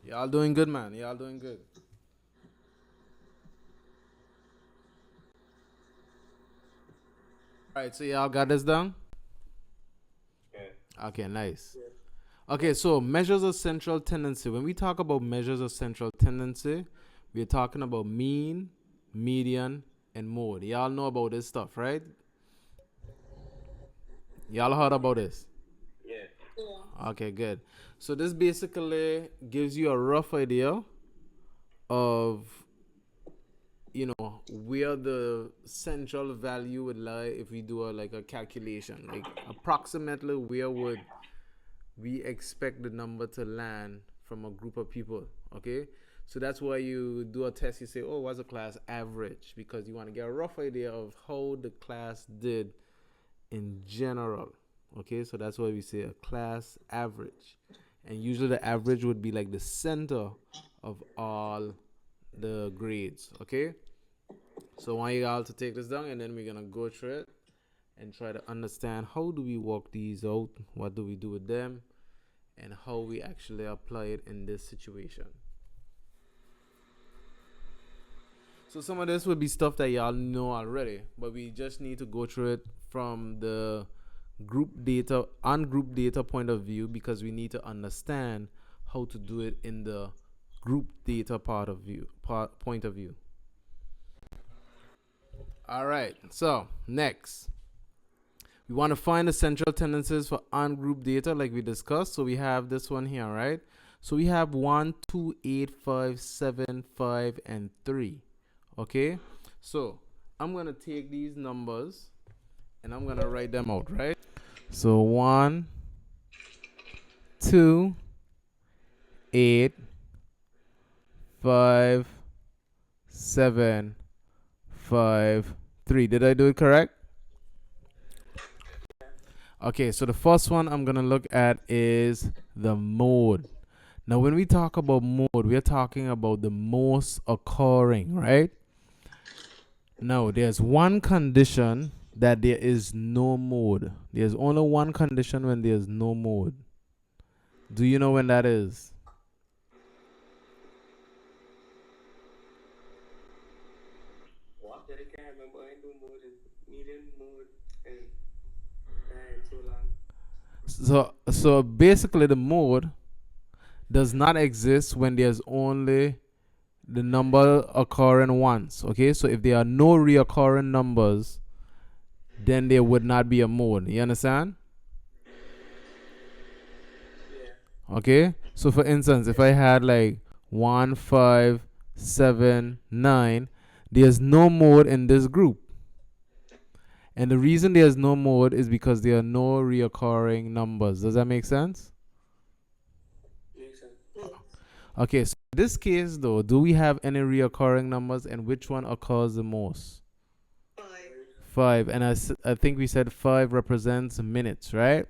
Y'all doing good, man. Y'all doing good. All right, so y'all got this down? Yeah. Okay, nice. Okay, so measures of central tendency. When we talk about measures of central tendency, we're talking about mean, median, and mode. Y'all know about this stuff, right? Y'all heard about this? Yeah. Yeah. Okay, good. So this basically gives you a rough idea of where the central value would lie if we do like a calculation, like approximately where would we expect the number to land from a group of people. Okay, so that's why you do a test. You say, oh, what's the class average, because you want to get a rough idea of how the class did in general. Okay, so that's why we say a class average, and usually the average would be like the center of all the grades. Okay, so I want you all to take this down, and then we're gonna go through it and try to understand how do we work these out, what do we do with them, and how we actually apply it in this situation. So some of this would be stuff that y'all know already, but we just need to go through it from the group data and group data point of view, because we need to understand how to do it in the group data point of view. All right. So next, we want to find the central tendencies for ungroup data, like we discussed. So we have this one here, right? So we have 1, 2, 8, 5, 7, 5, and 3. Okay. So I'm gonna take these numbers and I'm gonna write them out, right? So 1, 2, 8, 5, 7, 5, 3. Did I do it correct? Okay, so the first one I'm gonna look at is the mode. Now, when we talk about mode, we are talking about the most occurring, right? Now, there's one condition that there is no mode. There's only one condition when there's no mode. Do you know when that is? What? That I can't remember. I do mode and medium mode and too long. So basically, the mode does not exist when there's only the number occurring once. Okay, so if there are no reoccurring numbers, then there would not be a mode. You understand? Yeah. Okay, so for instance, if I had like 1, 5, 7, 9, there's no mode in this group. And the reason there's no mode is because there are no reoccurring numbers. Does that make sense? Makes sense. Okay, so in this case though, do we have any reoccurring numbers, and which one occurs the most? 5. And I think we said 5 represents minutes, right?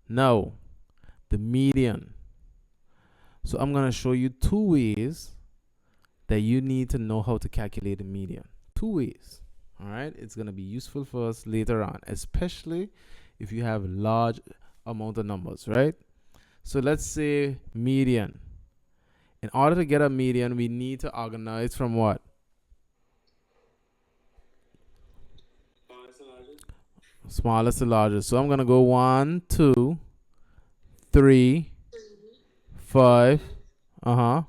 Now, the median. So I'm going to show you two ways that you need to know how to calculate the median. Two ways. All right? It's going to be useful for us later on, especially if you have large amount of numbers, right? So let's say median. In order to get a median, we need to organize from what? Smallest to largest. So I'm going to go 1, 2, 3, 5. Uh-huh.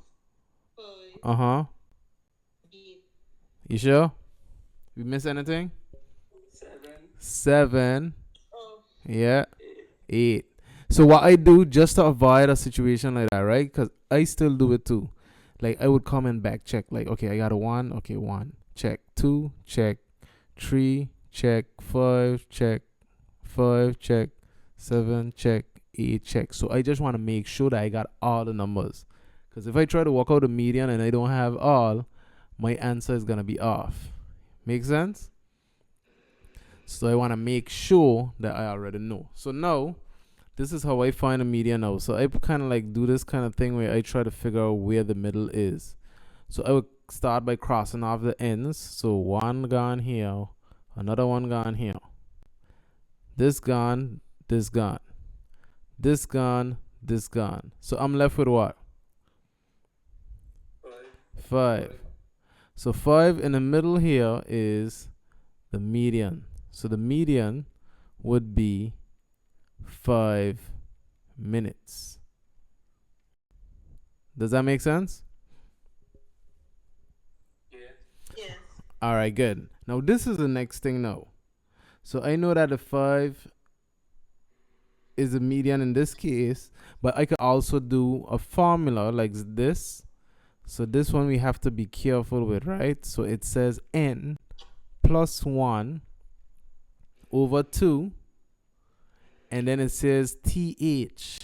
Uh-huh. You sure? We miss anything? 7. Yeah. 8. So what I do just to avoid a situation like that, right? Because I still do it too. Like I would come and back check. Like, okay, I got a 1. Okay, 1. Check. 2. Check. 3. Check. 5. Check. 5. Check. 7. Check. 8. Check. So I just want to make sure that I got all the numbers. Because if I try to work out a median and I don't have all, my answer is going to be off. Make sense? So I want to make sure that I already know. So now, this is how I find a median now. So I kind of like do this kind of thing where I try to figure out where the middle is. So I would start by crossing off the ends. So one gone here, another one gone here. This gone, this gone. This gone, this gone. So I'm left with what? 5. So 5 in the middle here is the median. So the median would be 5 minutes. Does that make sense? Yeah. All right, good. Now this is the next thing now. So I know that the 5 is the median in this case, but I could also do a formula like this. So this one we have to be careful with, right? So it says n plus 1 over 2, and then it says th.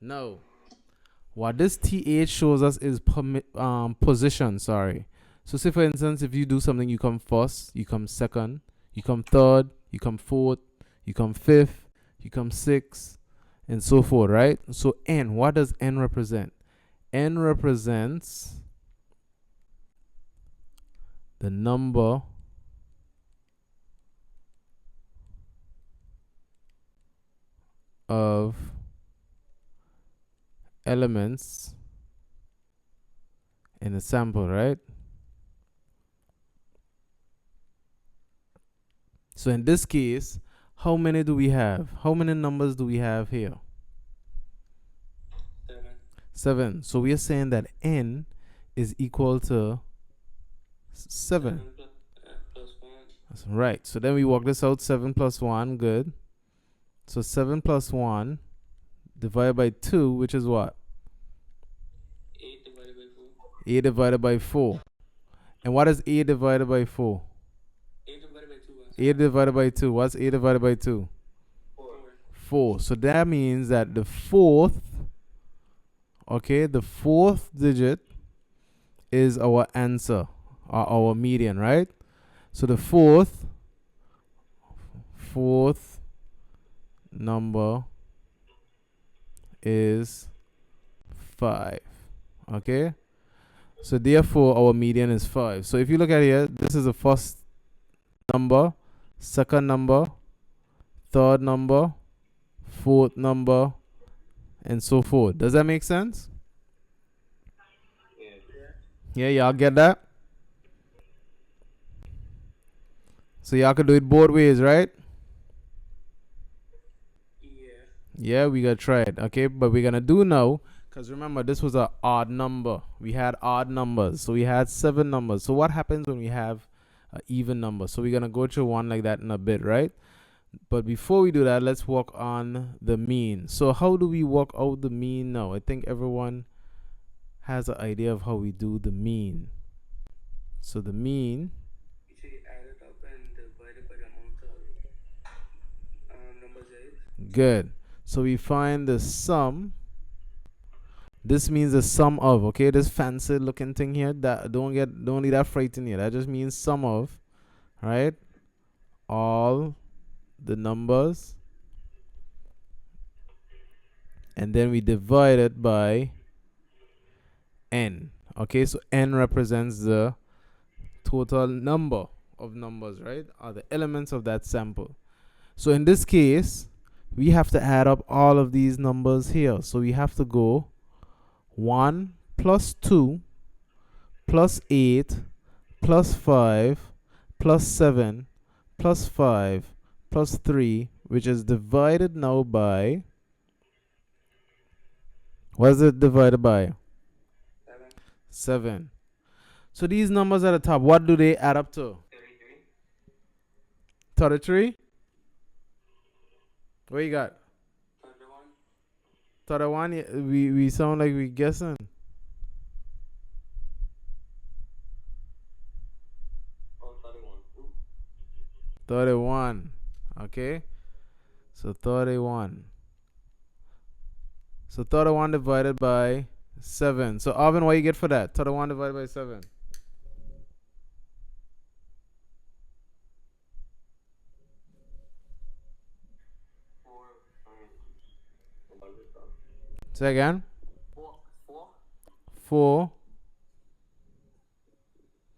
Now, what this th shows us is position, sorry. So say for instance, if you do something, you come first, you come second, you come third, you come fourth, you come fifth, you come sixth, and so forth, right? So n, what does n represent? N represents the number of elements in a sample, right? So in this case, how many do we have? How many numbers do we have here? 7. So we are saying that n is equal to 7. 7 plus 1. That's right. So then we work this out. 7 plus 1. Good. So 7 plus 1 divided by 2, which is what? 8 divided by 4. 8 divided by 4. And what is 8 divided by 4? 8 divided by 2. 8 divided by 2. What's 8 divided by 2? 4. 4. So that means that the fourth, okay, the fourth digit is our answer, or our median, right? So the fourth number is 5. Okay? So therefore our median is 5. So if you look at here, this is the first number, second number, third number, fourth number, and so forth. Does that make sense? Yeah, y'all get that? So y'all could do it both ways, right? Yeah. Yeah, we gotta try it. Okay, but we're gonna do now, because remember, this was an odd number. We had odd numbers. So we had 7 numbers. So what happens when we have an even number? So we're gonna go through one like that in a bit, right? But before we do that, let's work on the mean. So how do we work out the mean now? I think everyone has an idea of how we do the mean. So the mean, You should add it up and divide it by the amount of numbers there is. good. So we find the sum. This means the sum of, okay, this fancy looking thing here, that don't need that frightened here. That just means sum of, right? All the numbers, and then we divide it by n. Okay, so n represents the total number of numbers, right? Or the elements of that sample. So in this case, we have to add up all of these numbers here. So we have to go 1 plus 2 plus 8 plus 5 plus 7 plus 5 plus 3, which is divided now by, what is it divided by? 7. 7. So these numbers at the top, what do they add up to? 33? What you got? 31. 31? Yeah, we sound like we guessing. Oh, 31. 31. Okay. So 31. So 31 divided by 7. So Arvin, what you get for that? 31 divided by 7. 4. Say again. 4. 4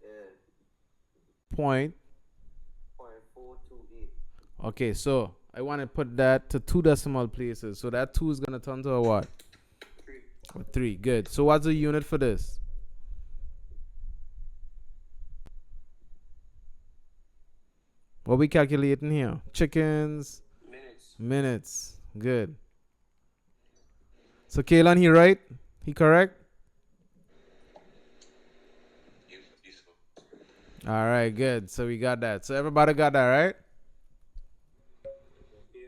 Yeah. point. 0.428. Okay, so I want to put that to 2 decimal places. So that 2 is going to turn to a what? 3. A 3. Good. So what's the unit for this? What we calculating here? Chickens, Minutes. minutes. Good. So Kaylan, he right? He correct? Useful. All right, good. So we got that. So everybody got that, right? Yeah.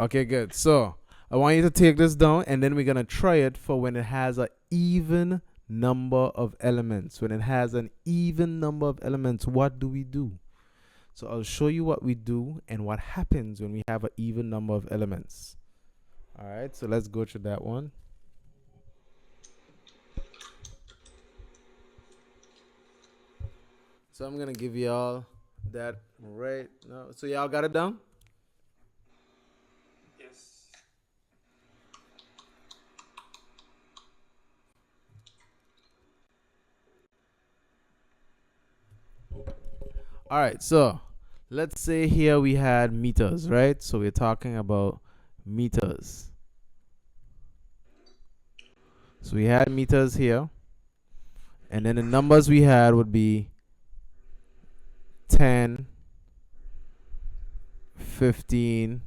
Okay, good. So I want you to take this down, and then we're going to try it for when it has an even number of elements. When it has an even number of elements, what do we do? So I'll show you what we do and what happens when we have an even number of elements. All right, so let's go to that one. So I'm going to give y'all that right now. So y'all got it down? Yes. All right, so let's say here we had meters, right? So we're talking about meters. So we had meters here, and then the numbers we had would be 10, 15,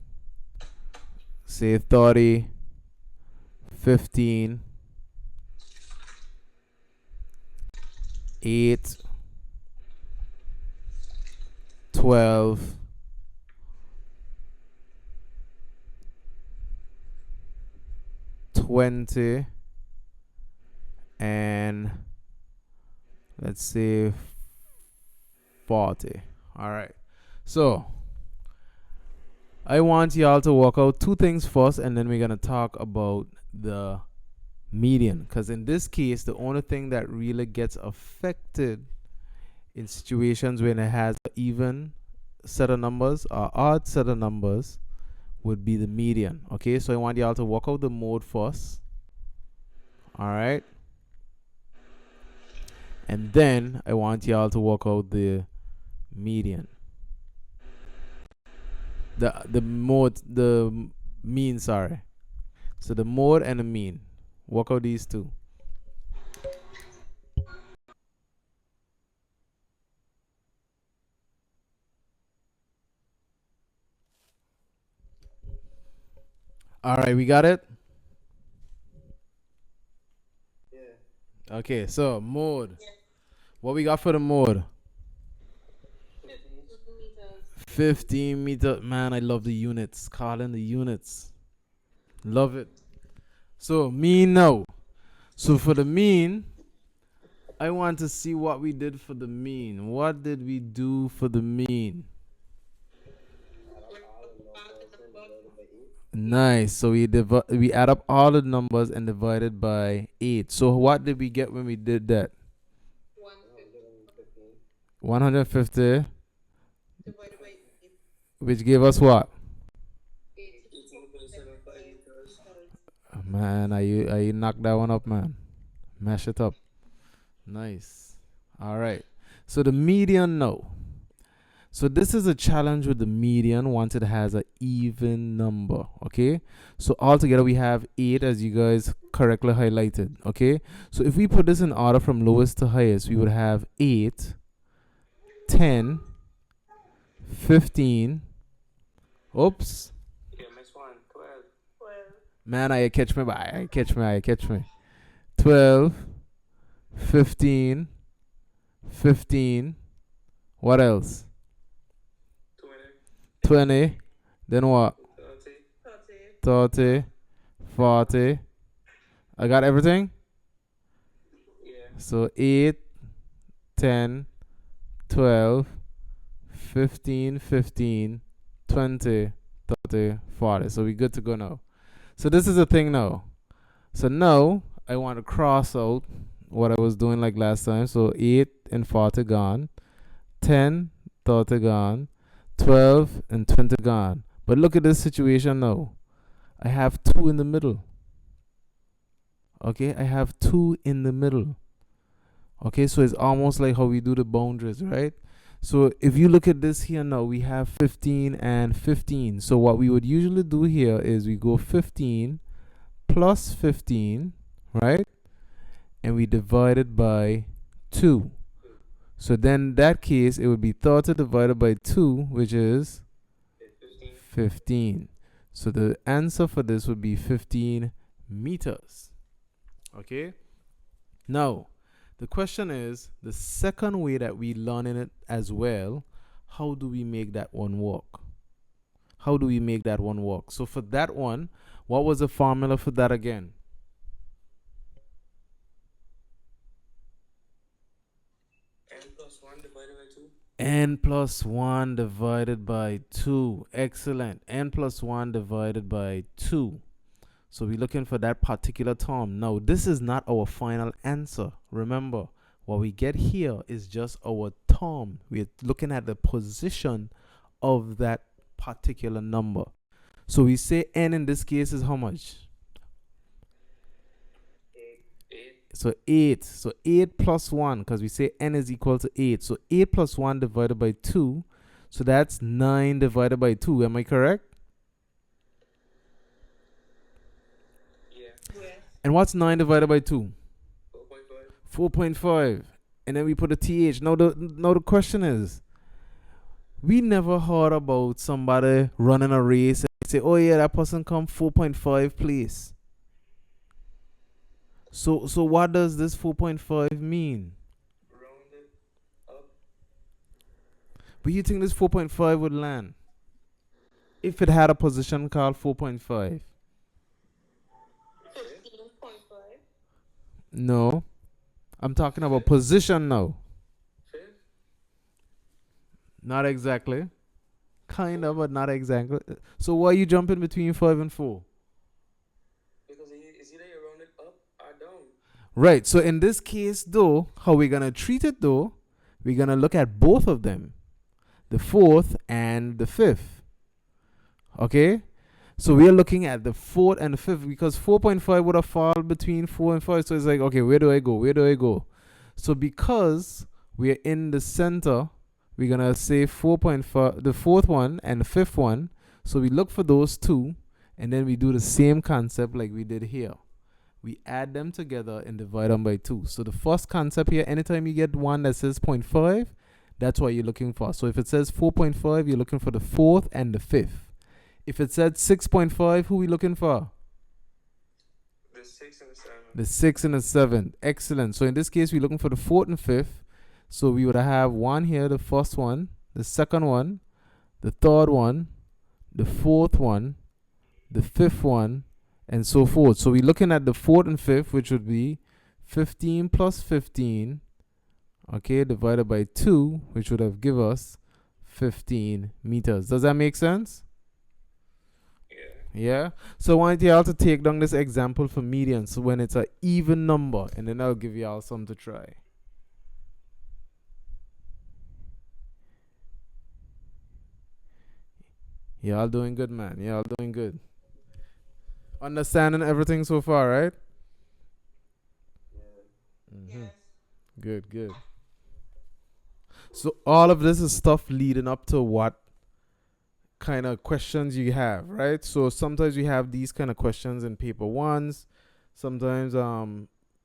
say 30, 15, 8, 12, 20, and let's say 40. All right. So I want y'all to work out two things first, and then we're going to talk about the median. Because in this case, the only thing that really gets affected in situations when it has an even set of numbers or odd set of numbers would be the median. Okay, so I want y'all to work out the mode first. All right. And then I want y'all to work out the median. The mean, sorry. So the mode and the mean. Work out these two. All right, we got it? Yeah. Okay, so mode. What we got for the mode? 15 meter. Man, I love the units. Calling the units. Love it. So mean now. So for the mean, I want to see what we did for the mean. What did we do for the mean? Nice. So we add up all the numbers and divide it by 8. So what did we get when we did that? 150, divided by 8. which gave us what? 18.75 meters. Man, I knocked that one up, man. Mash it up. Nice. All right. So the median, no. So this is a challenge with the median once it has an even number. Okay. So altogether we have 8, as you guys correctly highlighted. Okay. So if we put this in order from lowest to highest, we would have 8, 10, 15. Oops. Yeah, miss one. 12. Man, I catch me. I catch me. 12, 15, 15. What else? 20. 20. Then what? 30. 30, 40. I got everything? Yeah. So 8, 10, 12, 15, 15, 20, 30, 40. So we good to go now. So this is the thing now. So now I want to cross out what I was doing like last time. So 8 and 40 gone. 10, 30 gone. 12 and 20 gone. But look at this situation now. I have 2 in the middle. Okay, I have 2 in the middle. Okay, so it's almost like how we do the boundaries, right? So if you look at this here now, we have 15 and 15. So what we would usually do here is we go 15 plus 15, right? And we divide it by 2. So then in that case, it would be 30 divided by 2, which is 15. So the answer for this would be 15 meters. Okay? Now, the question is, the second way that we learn in it as well, how do we make that one work? How do we make that one work? So for that one, what was the formula for that again? N plus 1 divided by 2. N plus 1 divided by 2. Excellent. N plus 1 divided by 2. So we're looking for that particular term. Now, this is not our final answer. Remember, what we get here is just our term. We're looking at the position of that particular number. So we say n in this case is how much? 8. So 8. So 8 plus 1, because we say n is equal to 8. So 8 plus 1 divided by 2. So that's 9 divided by 2. Am I correct? Yeah. And what's 9 divided by 2? 4.5. 4.5. And then we put a th. Now the question is, we never heard about somebody running a race and say, oh yeah, that person come 4.5 place. So what does this 4.5 mean? But you think this 4.5 would land? If it had a position called 4.5. 15.5. No. I'm talking about position now. Fifth? Not exactly. Kind of, but not exactly. So why are you jumping between 5 and 4? Because is either you round it up or down. Right. So in this case, though, how we're going to treat it, though, we're going to look at both of them, the fourth and the fifth. Okay? So we're looking at the fourth and the fifth because 4.5 would have fallen between 4 and 5. So it's like, okay, where do I go? Where do I go? So because we're in the center, we're going to say 4.5, the fourth one and the fifth one. So we look for those two, and then we do the same concept like we did here. We add them together and divide them by 2. So the first concept here, anytime you get one that says 0.5, that's what you're looking for. So if it says 4.5, you're looking for the fourth and the fifth. If it said 6.5, who are we looking for? The 6 and the 7. The 6 and the 7. Excellent. So in this case, we're looking for the fourth and fifth. So we would have one here, the first one, the second one, the third one, the fourth one, the fifth one, and so forth. So we're looking at the fourth and fifth, which would be 15 plus 15, okay, divided by 2, which would have give us 15 meters. Does that make sense? Yeah. So I want y'all to take down this example for median. So when it's an even number, and then I'll give y'all some to try. Y'all doing good, man. Y'all doing good. Understanding everything so far, right? Mm-hmm. Yes. Good, good. So all of this is stuff leading up to what kind of questions you have, right? So sometimes we have these kind of questions in paper ones. Sometimes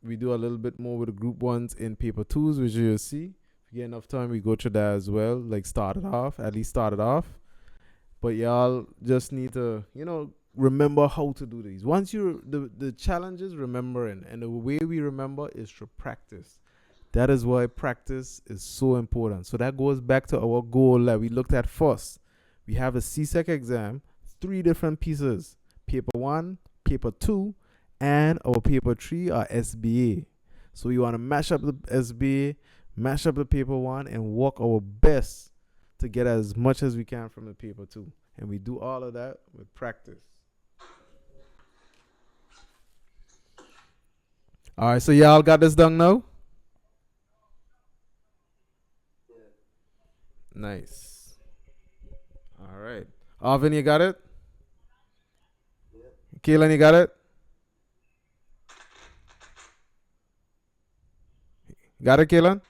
we do a little bit more with the group ones in paper twos, which you'll see. If you get enough time, we go through that as well. Like start it off, at least start it off. But y'all just need to, remember how to do these. Once you the challenge is remembering, and the way we remember is through practice. That is why practice is so important. So that goes back to our goal that we looked at first. We have a CSEC exam, 3 different pieces: paper 1, paper 2, and our paper 3 are SBA. So we want to mash up the SBA, mash up the paper 1, and work our best to get as much as we can from the paper 2. And we do all of that with practice. All right, so y'all got this done now? Nice. All right. Alvin, you got it? Keelan, you got it? Got it, Keelan?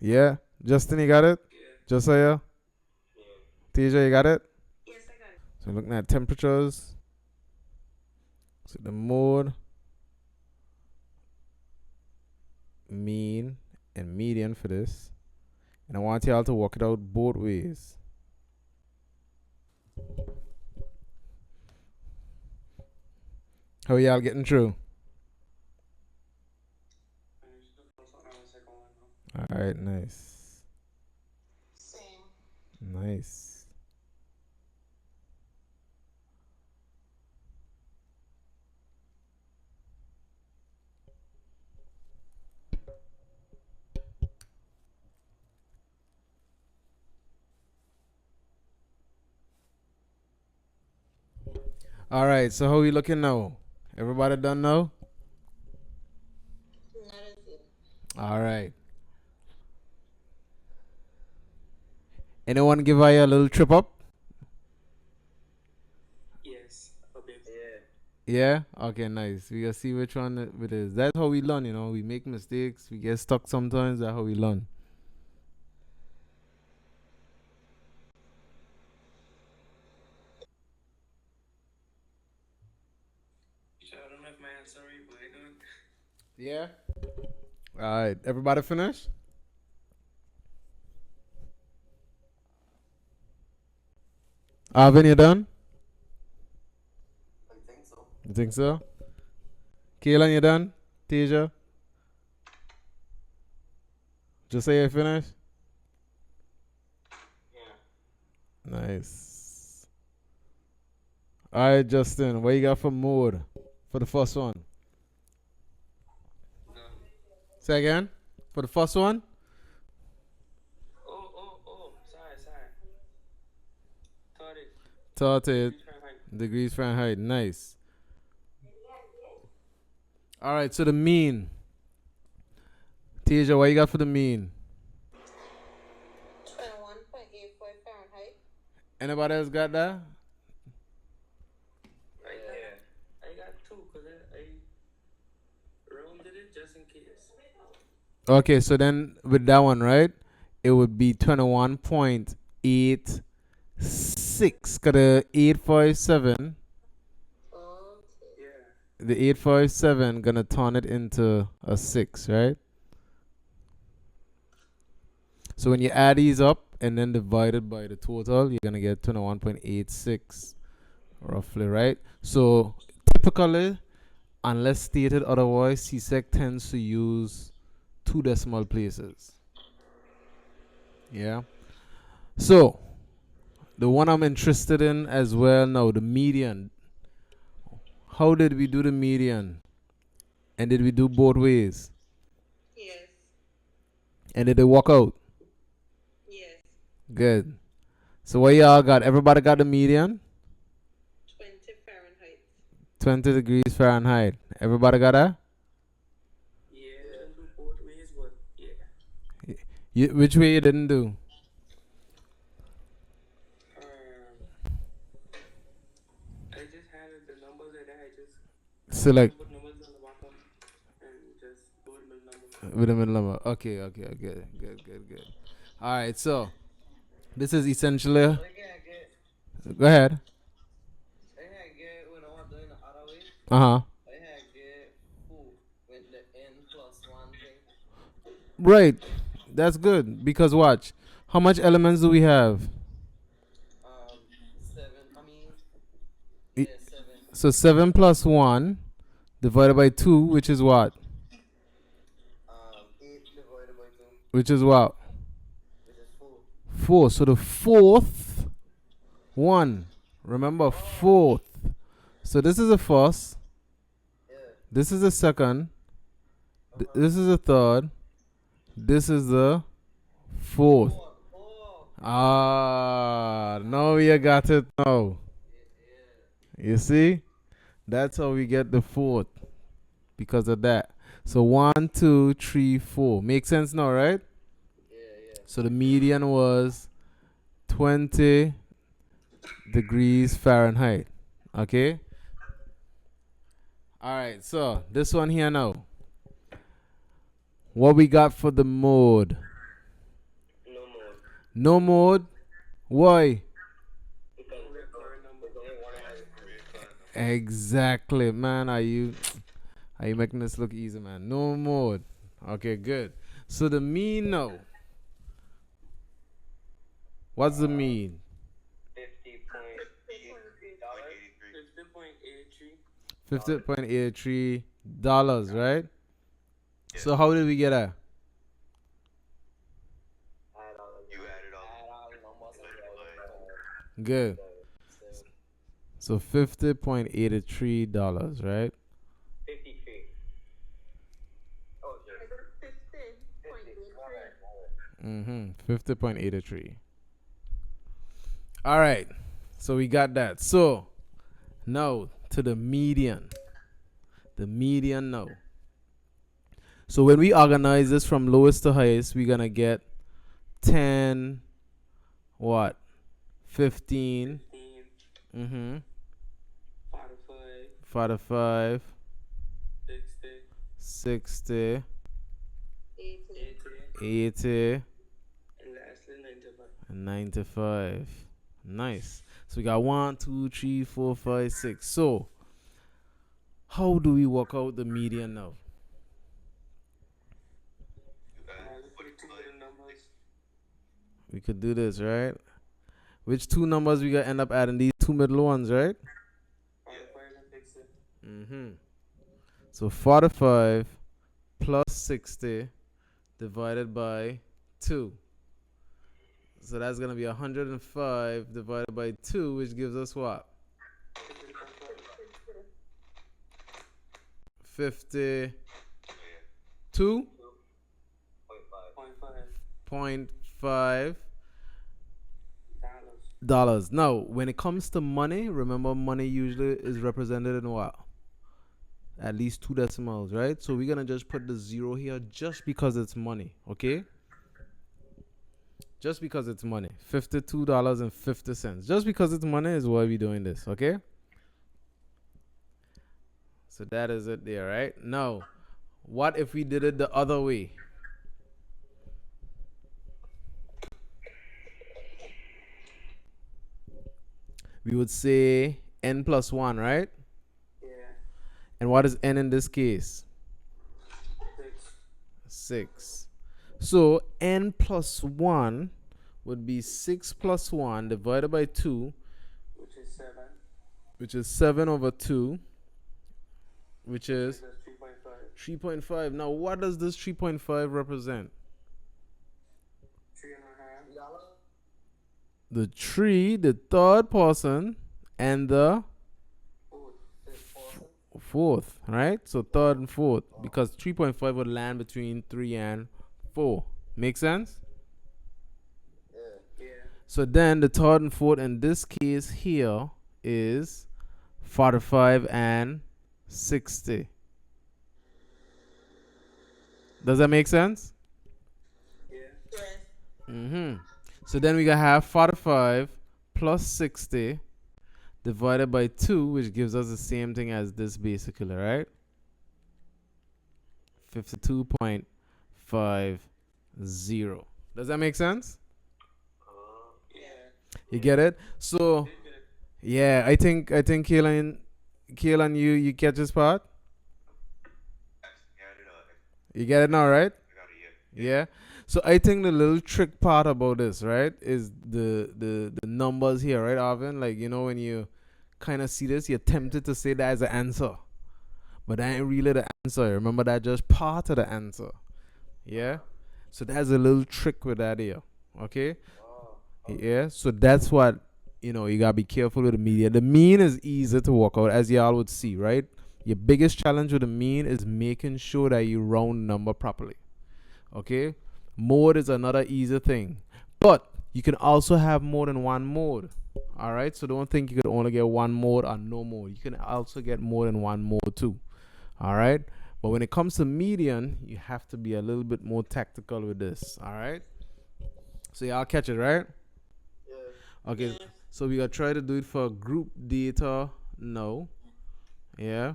Yeah. Justin, you got it? Josiah? TJ, you got it? Yes, I got it. So looking at temperatures. So the mode, mean, and median for this. And I want y'all to work it out both ways. How y'all getting through? All right, nice. Same. Nice. All right, so how we looking now? Everybody done now? Not as it. All right. Anyone give I a little trip up? Yes, a bit. Yeah. Yeah? Okay, nice. We gotta see which one it is. That's how we learn, We make mistakes. We get stuck sometimes. That's how we learn. I don't know if my answer right, but I don't. Yeah? All right. Everybody finish? Arvin, you done? I think so. You think so? Keelan, you done? Teja? Just say you finished? Yeah. Nice. All right, Justin, what you got for mode for the first one? None. Say again. For the first one, Oh. Sorry. 30 30 degrees Fahrenheit. degrees Fahrenheit. Nice. All right, so the mean. Tasia, what you got for the mean? 21.84 Fahrenheit. Anybody else got that? I got two because I rounded it just in case. Okay, so then with that one, right? It would be 21.86. Cause the 857, Okay. Yeah. the 857 gonna turn it into a 6, right? So when you add these up and then divide it by the total, you're gonna get 21.86 roughly, right? So typically, unless stated otherwise, CSEC tends to use two decimal places. Yeah. So the one I'm interested in as well now, the median. How did we do the median? And did we do both ways? Yes. And did it work out? Yes. Good. So what y'all got? Everybody got the median? 20 Fahrenheit. 20 degrees Fahrenheit. Everybody got that? Yeah, we didn't do both ways, but yeah. Which way you didn't do? I just had the numbers and then I just Select put numbers on the bottom and just go with the numbers. with the middle number. Okay. Good. All right. So this is essentially. What I can't get, Go ahead. I can't get when I was doing the other way. Uh huh. I can't get food with the n plus one thing. Right. That's good because watch. How much elements do we have? 7. I mean, I- yeah, 7. So 7 plus 1 divided by 2, which is what? 8 divided by 2, Which is what? which is 4. 4. So the fourth one. Remember, fourth. So this is the first. Yeah. This is the second. This is the third. This is the fourth. 4. Oh. Now you got it now. Yeah. You see? That's how we get the fourth. Because of that. So 1, 2, 3, 4. Makes sense now, right? Yeah. So the median was 20 degrees Fahrenheit. Okay? Alright, so this one here now. What we got for the mode? No more. No mode? Why? Because there's only one has Exactly, man. Are you making this look easy, man? No mode. Okay, good. So the mean now. What's the mean? $50.83. $50.83, right? So how did we get that? You added all the numbers and Good. So $50.83, right? 53. Oh, I got 15.83. Mm-hmm. 50.83. All right. So we got that. So now to the median. The median now. So when we organize this from lowest to highest, we're gonna get 10, what? 15. 15, Mm-hmm. 45, 45, 60, 60, 80. 80, 80, and lastly 95. and 95. Nice. So we got 1, 2, 3, 4, 5, 6. So how do we work out the median now? Put two middle numbers. We could do this, right? Which two numbers we gotta end up adding? These two middle ones, right? 45 and 60. Mm-hmm. So 45 plus 60 divided by 2. So that's gonna be 105 divided by 2, which gives us what? 52.5 2.5. dollars. Now, when it comes to money, remember money usually is represented in what? At least two decimals, right? So we're gonna just put the zero here just because it's money, okay? Just because it's money. $52.50. Just because it's money is why we're doing this, okay? So that is it there, right? Now, what if we did it the other way? We would say n plus 1, right? Yeah. And what is n in this case? 6. 6. So n plus 1 would be 6 plus 1 divided by 2, Which is 7. which is 7 over 2, which is That's 3.5. 3.5. Now, what does this 3.5 represent? 3.5. The tree, the third person, and the fourth, right? So third and fourth, because 3.5 would land between 3 and 4. Make sense? Yeah. So then the third and fourth in this case here is 45 and 60. Does that make sense? Yeah. Mm-hmm. So then we gonna have 45 plus 60 divided by 2, which gives us the same thing as this basically, right? 52.50. Does that make sense? Yeah. You get it? So yeah, I think Keelan, you catch this part? You get it now, right? Yeah. So I think the little trick part about this, right, is the numbers here, right, Arvin? Like, when you kind of see this, you're tempted to say that as an answer. But that ain't really the answer. Remember, that just part of the answer. Yeah? So that's a little trick with that here. Okay? Yeah? So that's what, you gotta be careful with the media. The mean is easy to work out, as y'all would see, right? Your biggest challenge with the mean is making sure that you round number properly. Okay? Mode is another easy thing. But you can also have more than one mode. All right? So don't think you could only get one mode or no mode. You can also get more than one mode too. All right? But when it comes to median, you have to be a little bit more tactical with this. All right? So y'all catch it, right? Yeah. Okay. So we gotta try to do it for group data. No. Yeah.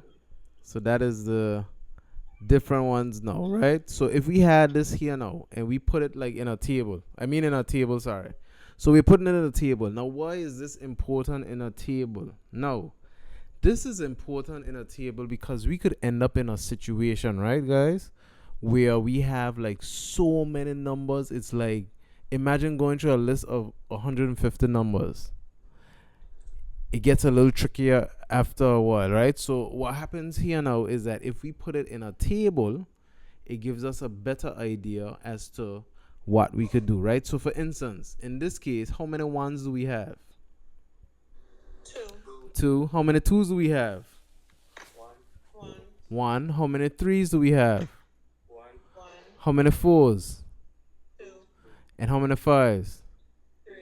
So that is the different ones now, right? So if we had this here now and we put it like in a table, sorry. So we're putting it in a table. Now, why is this important in a table? Now, this is important in a table because we could end up in a situation, right, guys, where we have like so many numbers. It's like, imagine going through a list of 150 numbers. It gets a little trickier after a while, right? So what happens here now is that if we put it in a table, it gives us a better idea as to what we could do, right? So for instance, in this case, how many ones do we have? 2. 2. How many twos do we have? 1. 1. How many threes do we have? 1. 1. How many fours? 2. And how many fives? 3.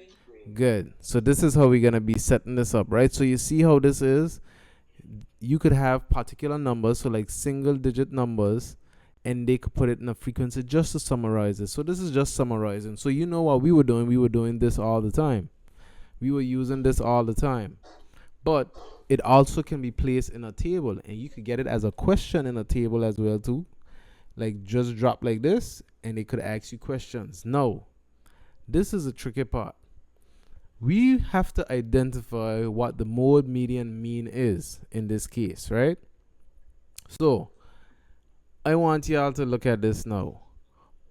Good. So this is how we're going to be setting this up, right? So you see how this is? You could have particular numbers, so like single digit numbers, and they could put it in a frequency just to summarize it. So this is just summarizing. So you know what we were doing? We were doing this all the time. We were using this all the time. But it also can be placed in a table, and you could get it as a question in a table as well too. Like just drop like this, and it could ask you questions. No, this is a tricky part. We have to identify what the mode, median, mean is in this case, right? So I want y'all to look at this now.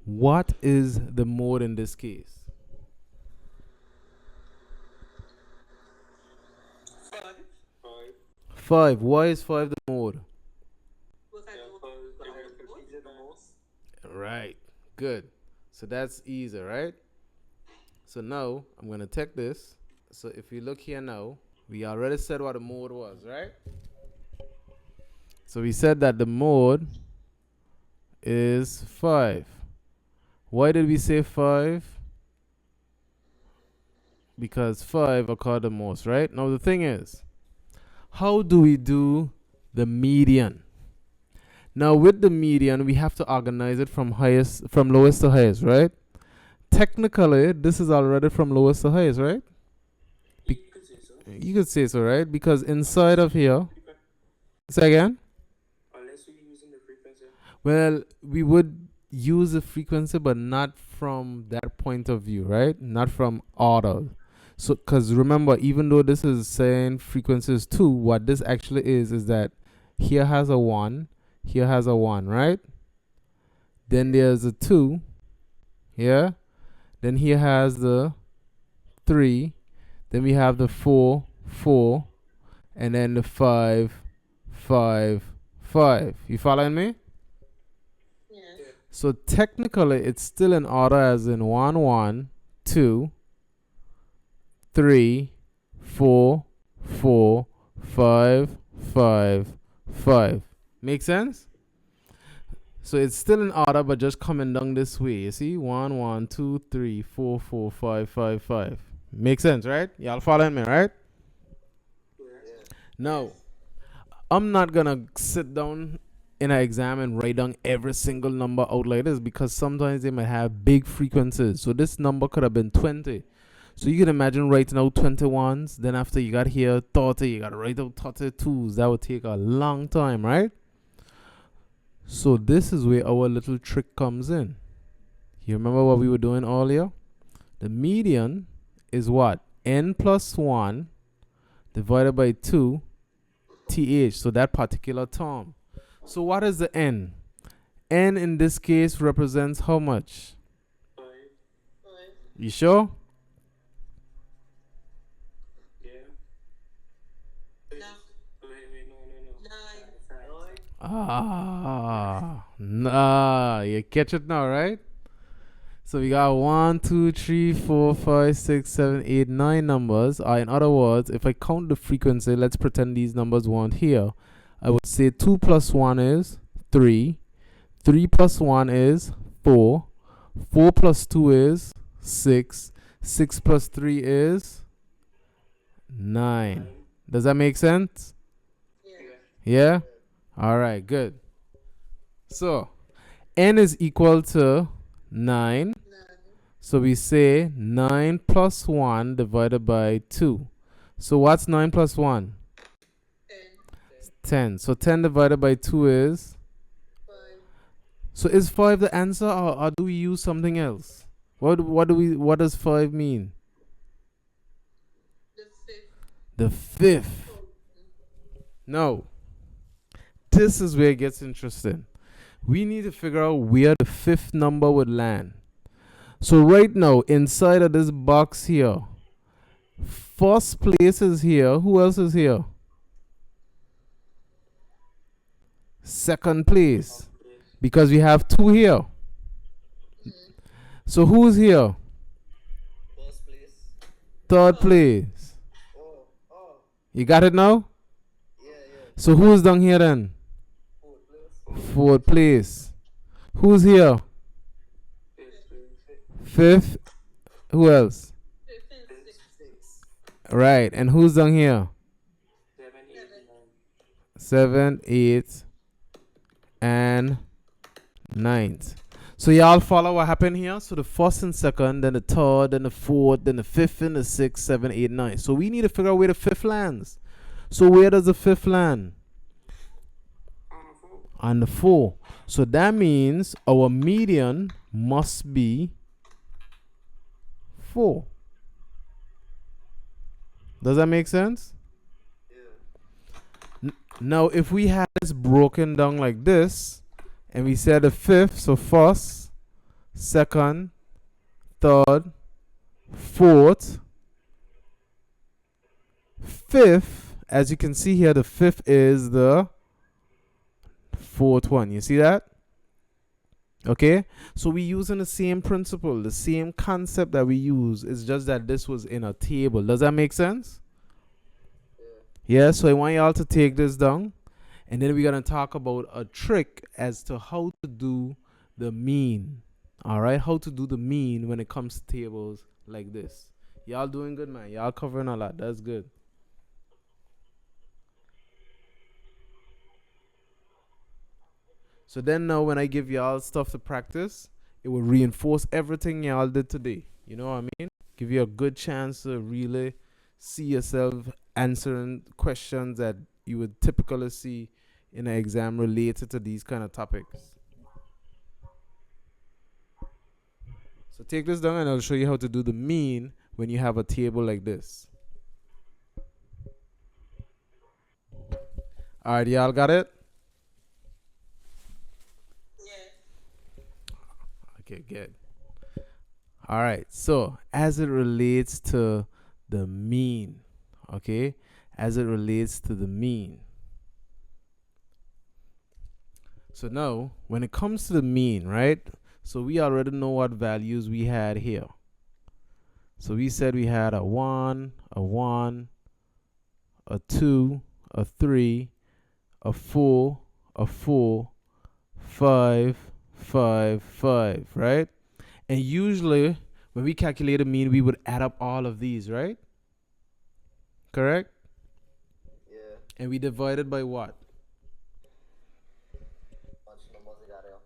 What is the mode in this case? 5. 5. Why is 5 the mode? Right. Good. So that's easy, right? So now I'm going to take this. So if you look here now, we already said what the mode was, right? So we said that the mode is 5. Why did we say 5? Because 5 occur the most, right? Now the thing is, how do we do the median? Now with the median, we have to organize it from lowest to highest, right? Technically, this is already from lowest to highest, right? You could say so. You could say so, right? Because inside of here, say again. Unless you're using the frequency. Well, we would use the frequency, but not from that point of view, right? Not from order. So, because remember, even though this is saying frequency is 2, what this actually is that here has a 1, here has a 1, right? Then there's a 2 here. Then here has the 3. Then we have the 4, 4. And then the 5, 5, 5. You following me? Yeah. So technically, it's still in order as in 1, 1, 2, 3, 4, 4, 5, 5, 5. Make sense? So it's still in order, but just coming down this way. You see? 1, 1, 2, 3, 4, 4, 5, 5, 5. Make sense, right? Y'all following me, right? Yeah. Now, I'm not going to sit down in an exam and write down every single number out like this because sometimes they might have big frequencies. So this number could have been 20. So you can imagine writing out 21s. Then after you got here 30, you got to write out 32s. That would take a long time, right? So this is where our little trick comes in. You remember what we were doing earlier? The median is what? N plus 1 divided by 2 th. So that particular term. So what is the n? N in this case represents how much? 5. You sure? Yeah. No. Wait, no. 9. Nah, you catch it now, right? So we got 1, 2, 3, 4, 5, 6, 7, 8, 9 numbers. In other words, if I count the frequency, let's pretend these numbers weren't here. I would say 2 plus 1 is 3. 3 plus 1 is 4. 4 plus 2 is 6. 6 plus 3 is 9. Does that make sense? Yeah. Yeah? All right, good. So, n is equal to 9. 9. So we say 9 plus 1 divided by 2. So what's 9 plus 1? 10. 10. So 10 divided by 2 is? 5. So is 5 the answer or do we use something else? What does 5 mean? The 5th. The 5th. No. This is where it gets interesting. We need to figure out where the 5th number would land. So right now, inside of this box here, first place is here. Who else is here? Second place. Because we have 2 here. So who's here? First place. Third place. Oh. You got it now? Yeah. So who's down here then? Fourth place. Fourth place. Who's here? 5th. Who else? 5th and 6th. Right. And who's down here? 7, 8, 9. 7, 8, and 9th. So y'all follow what happened here? So the first and second, then the third, then the fourth, then the 5th and the 6th, 7, 8, 9. So we need to figure out where the 5th lands. So where does the 5th land? On the 4. So that means our median must be 4. Does that make sense? Yeah. Now, if we had this broken down like this, and we said the 5th, so first, second, third, fourth, 5th, as you can see here, the 5th is the 4th one. You see that? Okay, so we using the same principle, the same concept that we use. It's just that this was in a table. Does that make sense? Yeah, so I want y'all to take this down, and then we're gonna talk about a trick as to how to do the mean. All right, how to do the mean when it comes to tables like this. Y'all doing good, man. Y'all covering a lot. That's good. So then now when I give y'all stuff to practice, it will reinforce everything y'all did today. You know what I mean? Give you a good chance to really see yourself answering questions that you would typically see in an exam related to these kind of topics. So take this down and I'll show you how to do the mean when you have a table like this. All right, y'all got it? Okay, good. All right. So, as it relates to the mean, okay? As it relates to the mean. So now, when it comes to the mean, right? So we already know what values we had here. So we said we had a 1, a 2, a 3, a 4, a 4, 5, 5, 5, right? And usually, when we calculate a mean, we would add up all of these, right? Correct? Yeah. And we divide it by what? Much numbers I got there.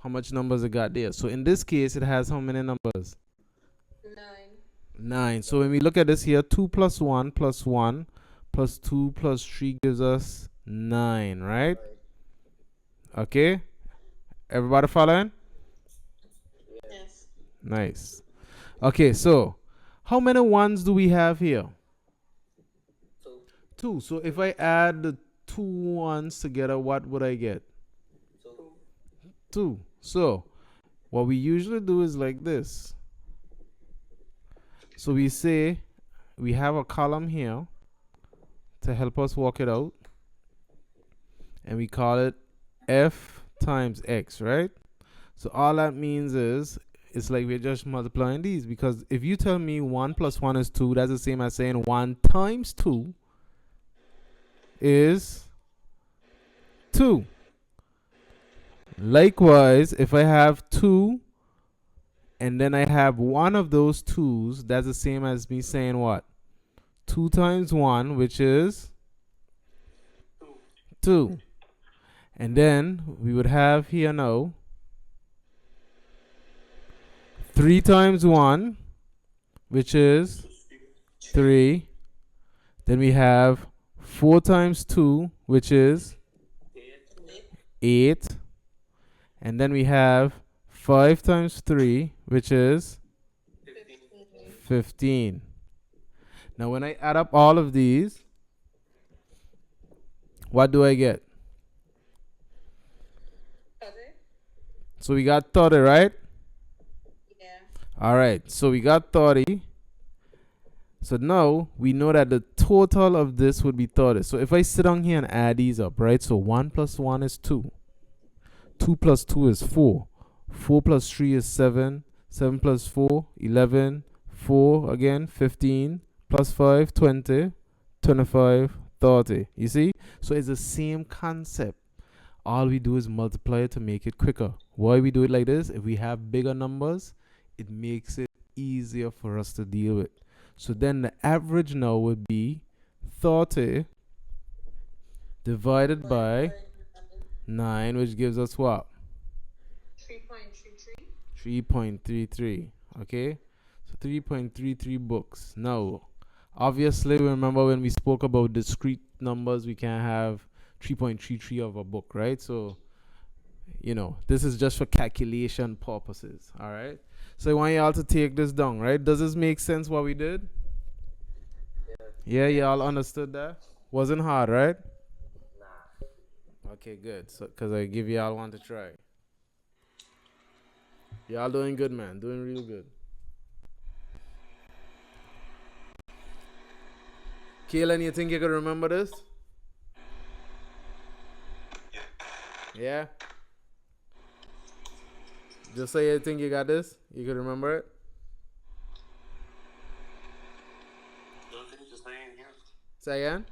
How much numbers it got there? So in this case, it has how many numbers? 9. 9. So when we look at this here, 2 plus 1 plus 1 plus 2 plus 3 gives us 9, right? Okay? Everybody following? Yes. Nice. Okay, so how many ones do we have here? 2. 2. So if I add the 2 ones together, what would I get? 2. 2. So what we usually do is like this. So we say we have a column here to help us work it out. And we call it f times x, right? So all that means is it's like we're just multiplying these, because if you tell me 1 plus 1 is 2, that's the same as saying 1 times 2 is 2. Likewise, if I have 2 and then I have one of those 2's, that's the same as me saying what? 2 times 1, which is 2. And then we would have here now 3 times 1, which is 3. Then we have 4 times 2, which is 8. And then we have 5 times 3, which is 15. Now when I add up all of these, what do I get? 30. So we got 30, right? Yeah. All right, so we got 30. So now we know that the total of this would be 30. So if I sit down here and add these up, right? So 1 plus 1 is 2. 2 plus 2 is 4. 4 plus 3 is 7. 7 plus 4, 11. 4 again, 15. Plus 5, 20. 25, 30. You see? So it's the same concept. All we do is multiply it to make it quicker. Why we do it like this? If we have bigger numbers, it makes it easier for us to deal with. So then the average now would be 30 divided by 9, which gives us what? 3.33. 3.33. Okay? So 3.33 books. Now, obviously, remember when we spoke about discrete numbers, we can have 3.33 of a book, right? So, this is just for calculation purposes. All right? So I want y'all to take this down, right? Does this make sense what we did? Yeah, y'all understood that? Wasn't hard, right? Nah. Okay, good. So, because I give y'all one to try. Y'all doing good, man. Doing real good. Kaylin, you think you can remember this? Yeah? Just so you think you got this, you can remember it. Don't think just saying here. Say again.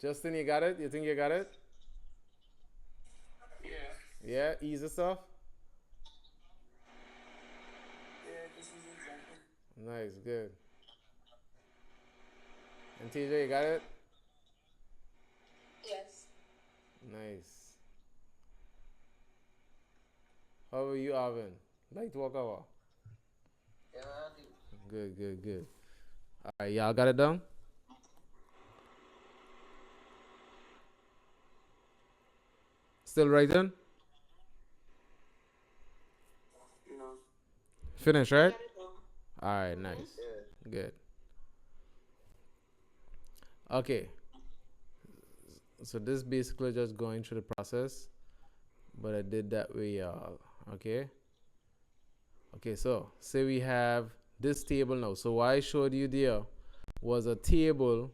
Justin, you got it? You think you got it? Yeah. Yeah, easy stuff. Yeah, this is exactly. Nice, good. And TJ, you got it? Yes. Nice. How are you, Alvin? Light walk over. Yeah, Good, good, good. All right, y'all got it down? Still writing? No. Finish, I right? got it down. All right, nice. yeah. Good. Okay, so this basically just going through the process, but I did that way, y'all. Okay? Okay, so say we have this table now. So what I showed you there was a table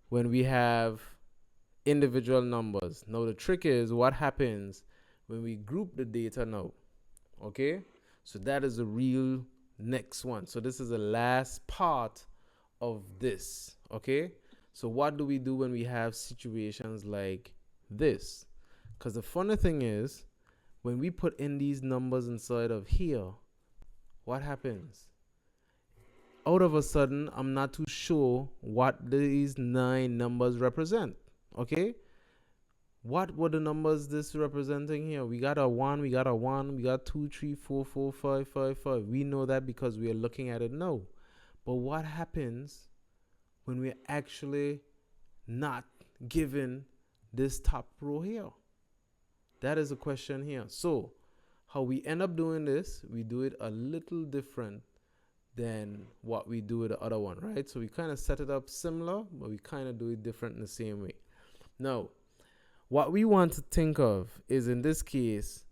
when we have individual numbers. Now the trick is what happens when we group the data now. Okay? So that is the real next one. So this is the last part of this. Okay? So what do we do when we have situations like this? Because the funny thing is, when we put in these numbers inside of here, what happens? Out of a sudden, I'm not too sure what these 9 numbers represent. Okay? What were the numbers this representing here? We got a 1, we got a 1, we got 2, 3, 4, 4, 5, 5, 5. We know that because we are looking at it now. But what happens when we're actually not given this top row here? That is a question here. So, how we end up doing this, we do it a little different than what we do with the other one, right? So we kind of set it up similar, but we kind of do it different in the same way. Now, what we want to think of is, in this case,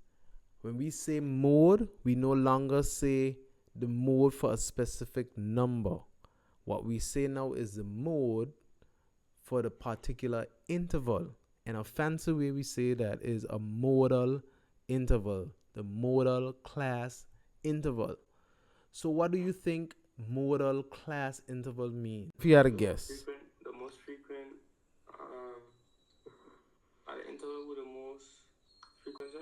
when we say mode, we no longer say the mode for a specific number. What we say now is the mode for the particular interval. And a fancy way we say that is a modal interval, the modal class interval. So what do you think modal class interval means? If you had a guess. The most frequent, interval with the most frequency.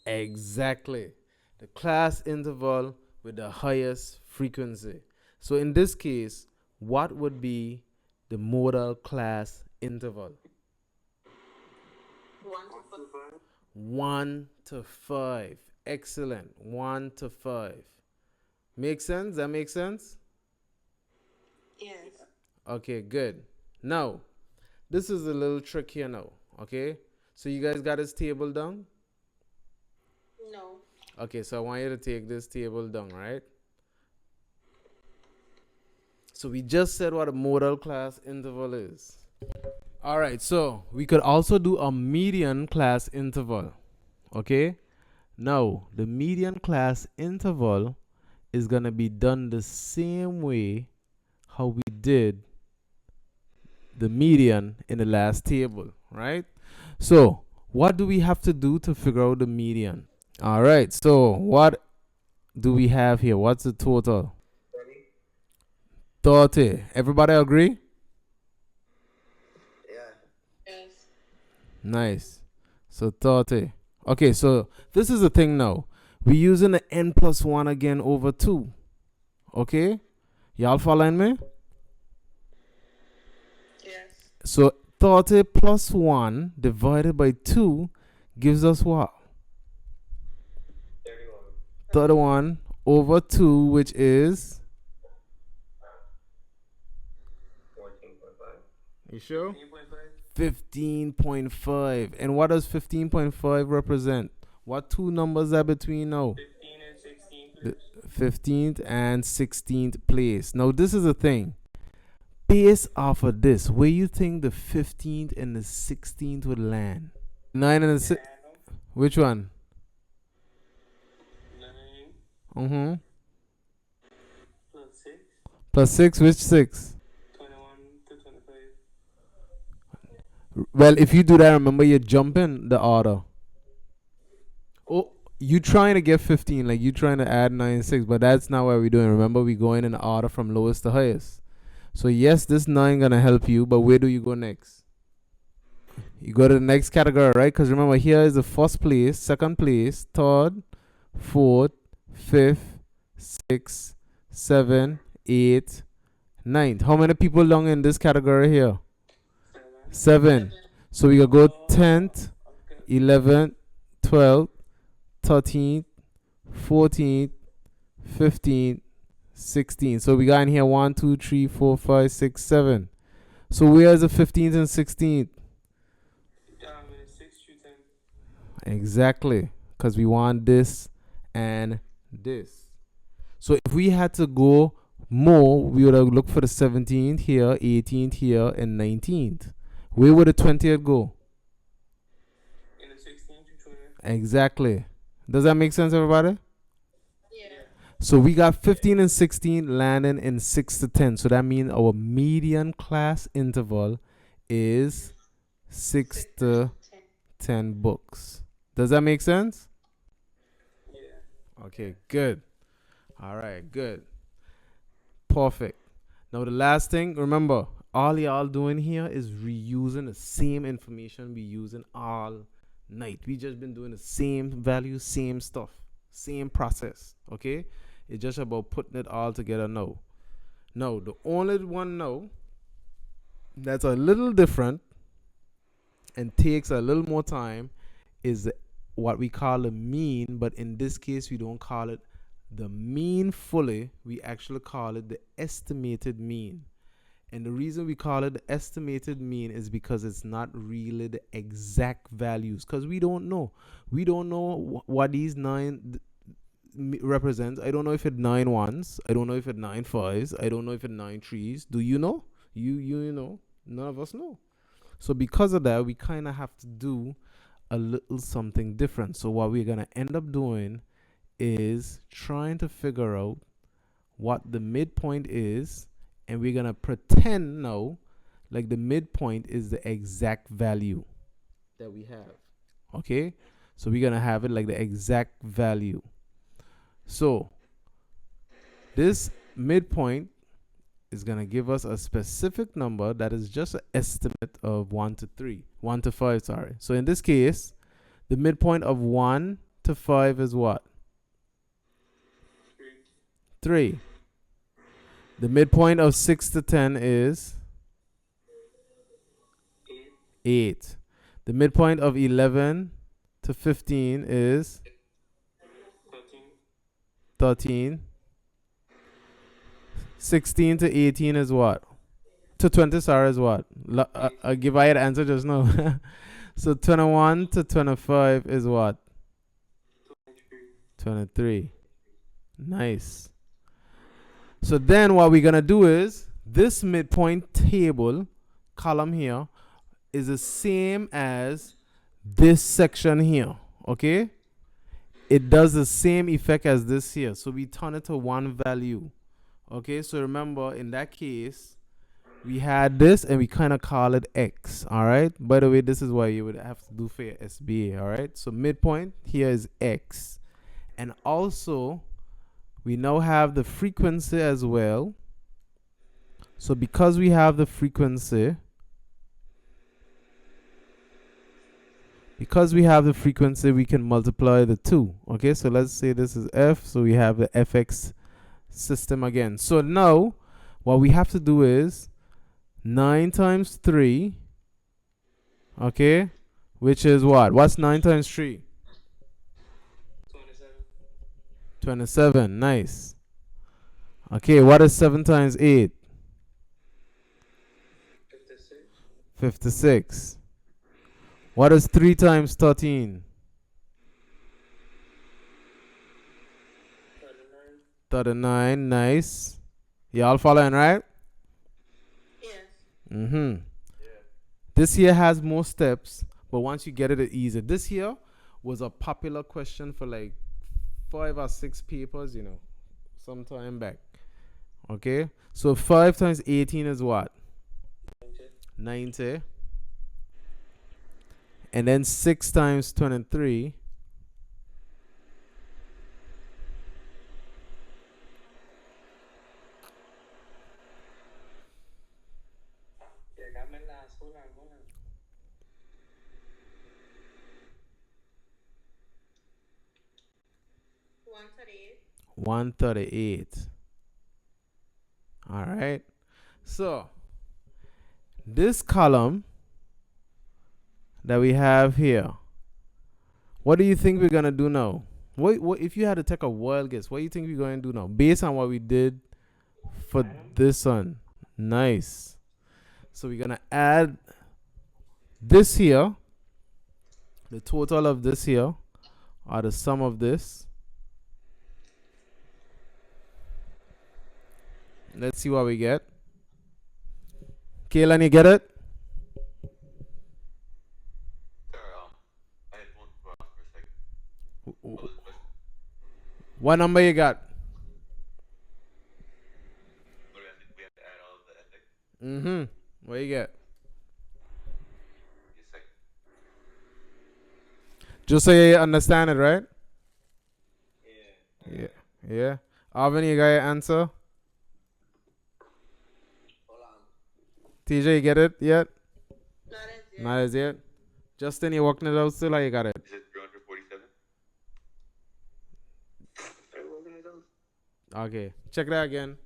Exactly. The class interval with the highest frequency. So in this case, what would be the modal class interval? 1 to 5. 1 to 5. Excellent. 1 to 5. Make sense? That makes sense? Yes. Okay, good. Now, this is a little trick here now. Okay? So you guys got this table down? No. Okay, so I want you to take this table down, right? So we just said what a modal class interval is. All right, so we could also do a median class interval. Okay? Now, the median class interval is going to be done the same way how we did the median in the last table, right? So, what do we have to do to figure out the median? All right, so what do we have here? What's the total? 30. Everybody agree? Yeah. Yes. Nice. So 30. Okay, so this is the thing now. We're using the n plus 1 again over 2. Okay? Y'all following me? Yes. So 30 plus 1 divided by 2 gives us what? 31. 31 over 2, which is? 14.5. You sure? 15.5. 15.5. And what does 15.5 represent? What two numbers are between now? 15 and 16. The 15th and 16th place. Now, this is the thing. Based off of this, where you think the 15th and the 16th would land? 9 and the 6. Which one? 9 Mm-hmm. plus 6. Plus 6, which 6? 21 to 25. Well, if you do that, remember you're jumping the order. Oh, you trying to get 15, like you trying to add 9 6, but that's not what we're doing. Remember, we going in order from lowest to highest. So yes, this 9 gonna help you, but where do you go next? You go to the next category, right? Because remember, here is the first place, second place, third, fourth, fifth, sixth, seven, eight, ninth. How many people belong in this category here? 7. Seven. So we gonna go Oh, 10th, okay. 11th, 12th, 13th, 14th, 15th, 16th. So we got in here 1, 2, 3, 4, 5, 6, 7. So where's the 15th and 16th? 6 to 10. Exactly. Because we want this and this. So if we had to go more, we would have looked for the 17th here, 18th here, and 19th. Where would the 20th go? In the 16 to 20. Exactly. Does that make sense, everybody? Yeah. So we got 15 and 16 landing in 6 to 10. So that means our median class interval is 6 to 10 books. Does that make sense? Yeah. Okay, good. All right, good. Perfect. Now the last thing, remember, all y'all doing here is reusing the same information we using all night. We just been doing the same value, same stuff, same process. Okay? It's just about putting it all together now. Now, the only one now that's a little different and takes a little more time is what we call a mean, but in this case, we don't call it the mean fully. We actually call it the estimated mean. And the reason we call it the estimated mean is because it's not really the exact values, because we don't know. We don't know what these nine represents. I don't know if it's 9 ones. I don't know if it's 9 fives. I don't know if it's 9 threes. Do you know? You know. None of us know. So because of that, we kind of have to do a little something different. So what we're going to end up doing is trying to figure out what the midpoint is, and we're going to pretend now like the midpoint is the exact value that we have. Okay? So we're going to have it like the exact value. So this midpoint is going to give us a specific number that is just an estimate of 1 to 5, sorry. So in this case, the midpoint of 1 to 5 is what? 3. The midpoint of 6 to 10 is 8. The midpoint of 11 to 15 is 13. 16 to 18 is what? To 20, sorry, is what? I give I the answer just now. So 21 to 25 is what? 23. Nice. So then what we're going to do is this midpoint table column here is the same as this section here. Okay? It does the same effect as this here. So we turn it to one value. Okay? So remember, in that case, we had this and we kind of call it X. All right? By the way, this is what you would have to do for your SBA. All right? So midpoint here is X. And also, we now have the frequency as well. So because we have the frequency, we can multiply the two. Okay, so let's say this is F. So we have the FX system again. So now what we have to do is 9 times 3. Okay, which is what? What's 9 times 3? 27. Nice. Okay, what is 7 times 8? 56. What is 3 times 13? 39. Nice. Y'all following, right? Yes. This here has more steps, but once you get it, it's easy. This here was a popular question for like 5 or 6 papers, some time back. Okay, so 5 times 18 is what? 90. And then 6 times 23. Yeah, got me last. Hold on. 138. 138. All right. So this column that we have here, what do you think we're gonna do now? What if you had to take a wild guess? What do you think we're going to do now, based on what we did for this one? Nice. So we're gonna add this here, the total of this here, or the sum of this. Let's see what we get. Kaylan, you get it? I had one for a second. What number you got? We have to add all of the ethics. Mm-hmm. What you get? Just a second. Just so you understand it, right? Yeah. Yeah. Alvin, you got your answer? Hold on. TJ, you get it yet? Not as yet. Not as yet. Justin, you working it out still, or you got it? Is it 347? Okay. Check that again.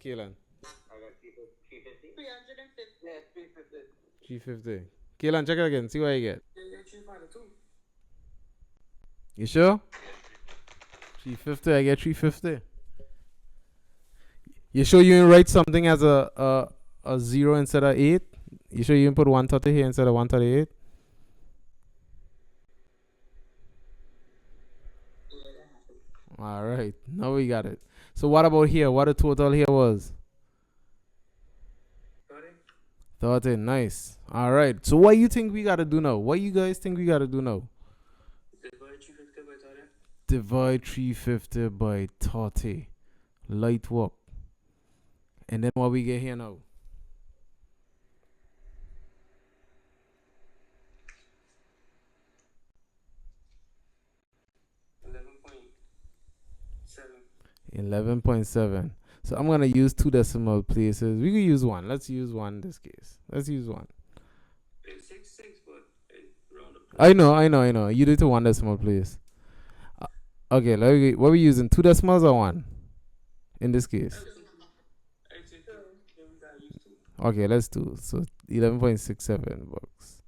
Keelan. I got 350. 350. Yeah, 350. 350. Keelan, check it again. See what you get. Yeah, 352. You sure? 350. I get 350. You sure you didn't write something as a 0 instead of 8? You sure you didn't put 130 here instead of 138? All right. Now we got it. So what about here? What the total here was? 30. Nice. All right. So what you think we got to do now? What you guys think we got to do now? Divide 350 by 30. Light work. And then what we get here now? 11.7. So I'm going to use 2 decimal places. We can use 1. Let's use 1 in this case. Let's use 1. It's 6, but round up. I know. You do it to 1 decimal place. Okay, what are we using? 2 decimals or 1? In this case. Okay, let's do. So 11.67 bucks.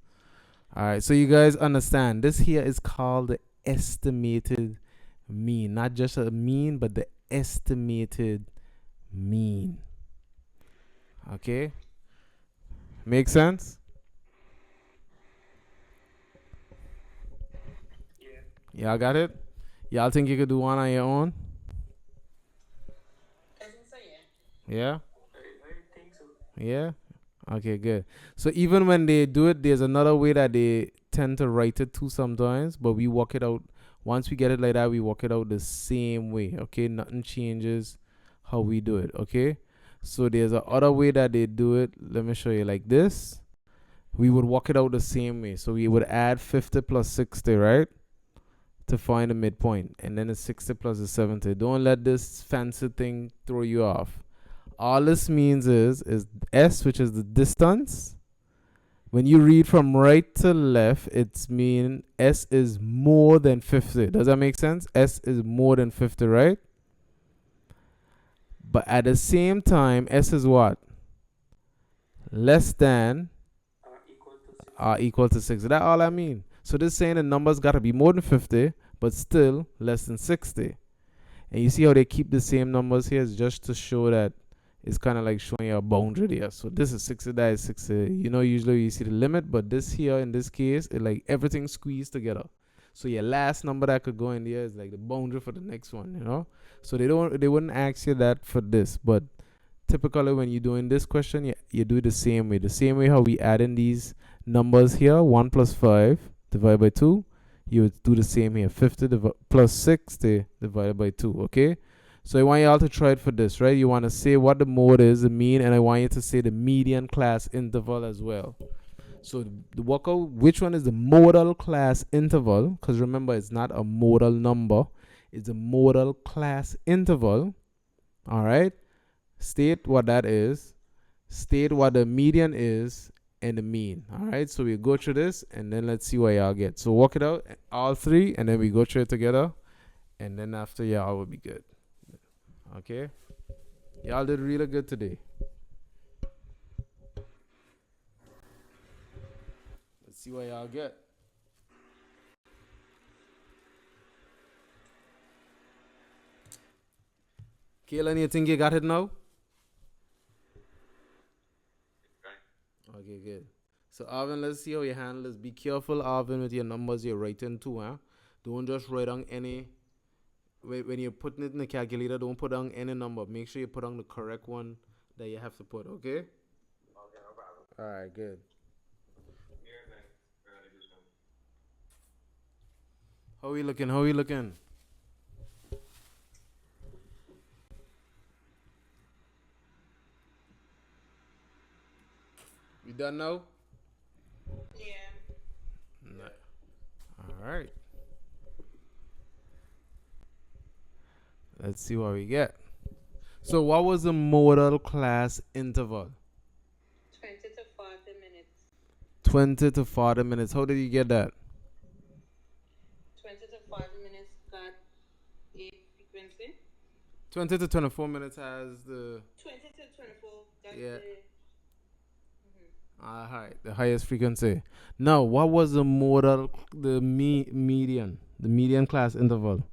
Alright, so you guys understand. This here is called the estimated mean. Not just a mean, but the estimated mean. Okay? Make sense? Yeah. Y'all got it? Y'all think you could do one on your own? I think so, yeah. Yeah? I think so. Yeah? Okay, good. So even when they do it, there's another way that they tend to write it too sometimes, but we work it out. Once we get it like that, we work it out the same way, okay? Nothing changes how we do it, okay? So there's a other way that they do it. Let me show you like this. We would work it out the same way. So we would add 50 plus 60, right? To find the midpoint. And then it's 60 plus the 70. Don't let this fancy thing throw you off. All this means is S, which is the distance. When you read from right to left, it's mean S is more than 50. Does that make sense? S is more than 50, right? But at the same time, S is what? Less than equal to 60. That's all I mean. So this is saying the numbers got to be more than 50, but still less than 60. And you see how they keep the same numbers here? It's just to show that it's kind of like showing you a boundary there. So this is 60, that is 60. You know, usually you see the limit, but this here, in this case, it like everything squeezed together. So your last number that could go in there is like the boundary for the next one, you know? So they wouldn't ask you that for this, but typically when you're doing this question, you do it the same way. The same way how we add in these numbers here, 1 plus 5 divided by 2, you would do the same here. 50 plus 60 divided by 2, okay? So I want you all to try it for this, right? You want to say what the mode is, the mean, and I want you to say the median class interval as well. So the work out which one is the modal class interval, because remember it's not a modal number, it's a modal class interval. All right. State what that is, state what the median is, and the mean. All right. So we go through this and then let's see what y'all get. So work it out, all three, and then we go through it together. And then after y'all will be good. Okay. Y'all did really good today. Let's see what y'all get. Kaylin, you think you got it now? Okay, good. So, Arvin, let's see how you handle this. Be careful, Arvin, with your numbers you're writing too, huh? Don't just write down any. When you're putting it in the calculator, don't put down any number. Make sure you put down the correct one that you have to put, okay? Okay, no problem. All right, good. How we looking? How we looking? We done now? Yeah. No. All right. Let's see what we get. So, what was the modal class interval? 20 to 40 minutes. 20 to 40 minutes. How did you get that? 20 to 40 minutes got a frequency. 20 to 24 minutes has the 20 to 24 got Yeah. the. Alright, the highest frequency. Now, what was the modal, the median class interval?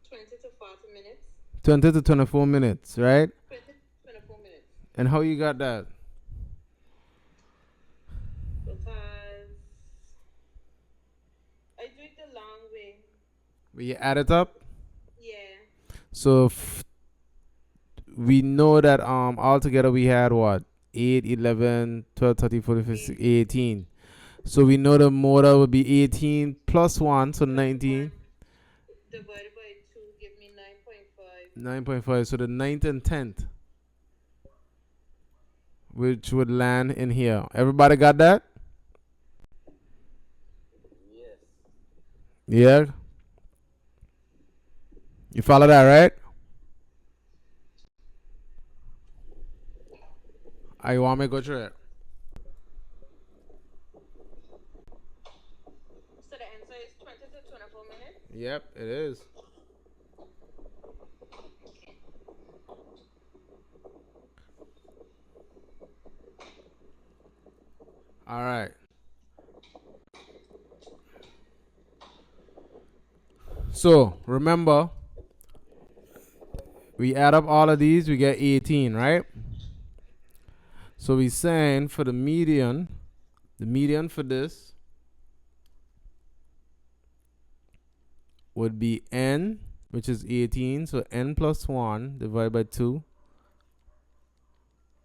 20 to 40 minutes. 20 to 24 minutes, right? 20 to 24 minutes. And how you got that? Because I do it the long way. Will you add it up? Yeah. So we know that altogether we had what? 8, 11, 12, 13, 14, 15, 18. So we know the modal would be 18 plus 1, so 19. Divided by 2 give me 9.5. 9.5. So the 9th and 10th, which would land in here. Everybody got that? Yes. Yeah. You follow that, right? I want me to go through it. So the answer is 20 to 24 minutes. Yep, it is. All right. So remember, we add up all of these, we get 18, right? So we saying for the median for this would be n, which is 18. So n plus 1 divided by 2.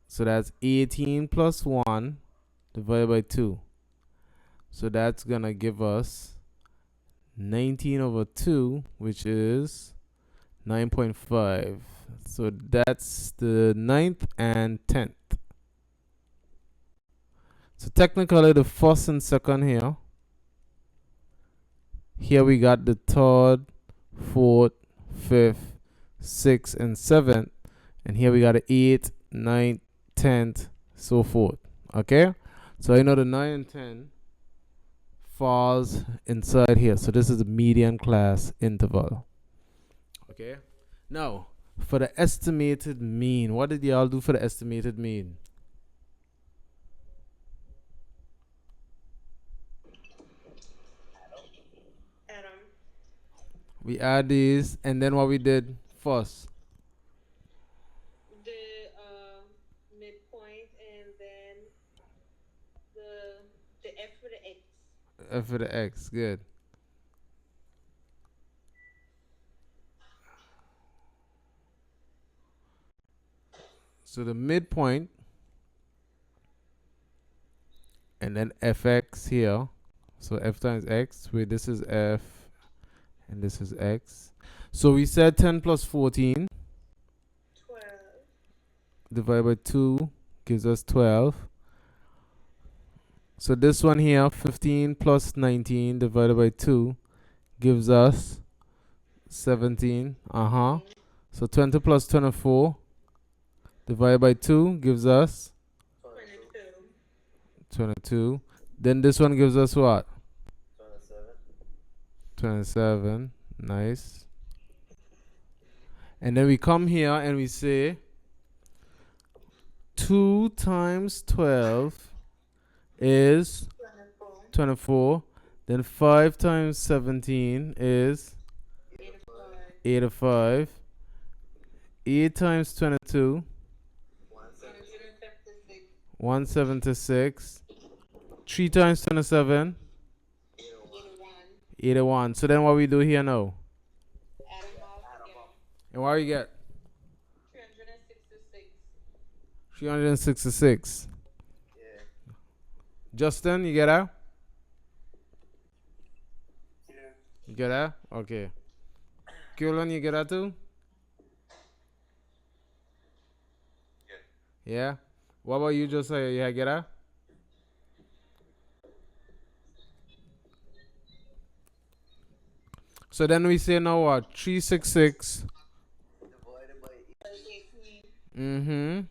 So that's 18 plus 1 divided by 2. So that's going to give us 19 over 2, which is 9.5. So that's the 9th and 10th. So technically the first and second here. Here we got the 3rd, 4th, 5th, 6th, and 7th. And here we got the 8th, 9th, 10th, so forth. Okay? So you know the 9 and 10 falls inside here. So this is the median class interval. Okay? Now, for the estimated mean, what did y'all do for the estimated mean? Adam. We add these, and then what we did first? The midpoint and then the F for the X. F for the X, good. So the midpoint, and then fx here. So f times x, where this is f, and this is x. So we said 10 plus 14 12. divided by 2 gives us 12. So this one here, 15 plus 19 divided by 2 gives us 17. Uh-huh. So 20 plus 24 divided by 2 gives us 22. Then this one gives us what? 27. Nice. And then we come here and we say 2 times 12 is 24. Then 5 times 17 is 85. 8 times 22, 176. 3 times 27, 81. So then what we do here now? And what we get? 366. Justin, you get that? Yeah. You get that? Okay. Kylan, you get that too? Yeah. What about you, Josiah? You get that? So then we say now what? 366. Mm-hmm.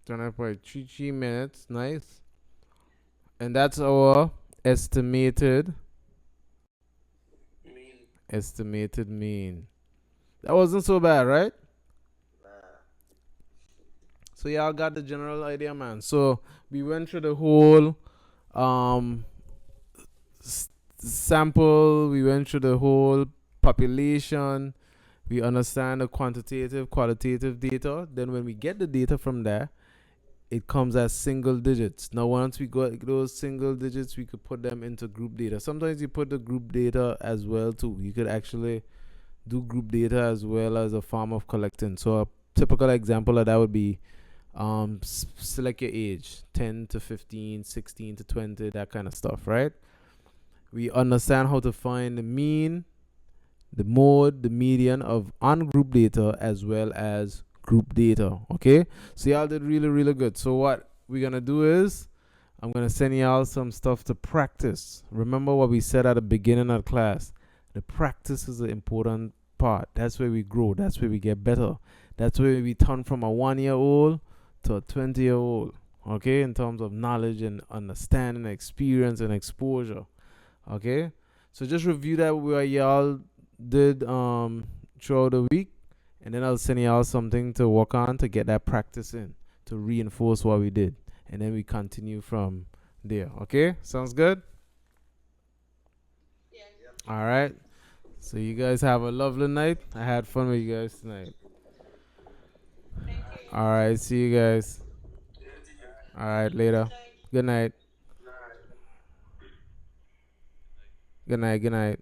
20.33 minutes. Nice. And that's our estimated mean. That wasn't so bad, right? So y'all got the general idea, man. So we went through the whole um sample. We went through the whole population. We understand the quantitative, qualitative data. Then when we get the data from there, it comes as single digits. Now, once we got those single digits, we could put them into group data. Sometimes you put the group data as well too. You could actually do group data as well as a form of collecting. So a typical example of that would be select your age, 10 to 15, 16 to 20, that kind of stuff, right? We understand how to find the mean, the mode, the median of ungroup data as well as group data. Okay, so y'all did really, really good. So what we're gonna do is I'm gonna send y'all some stuff to practice. Remember what we said at the beginning of class. The practice is the important part. That's where we grow. That's where we get better. That's where we turn from a 1-year-old to a 20-year-old. Okay, in terms of knowledge and understanding, experience and exposure. Okay, so just review that where y'all did throughout the week, and then I'll send y'all something to work on to get that practice in, to reinforce what we did, and then we continue from there. Okay, sounds good. All right, so you guys have a lovely night. I had fun with you guys tonight. All right, see you guys. All right, later. Good night. Good night. Good night.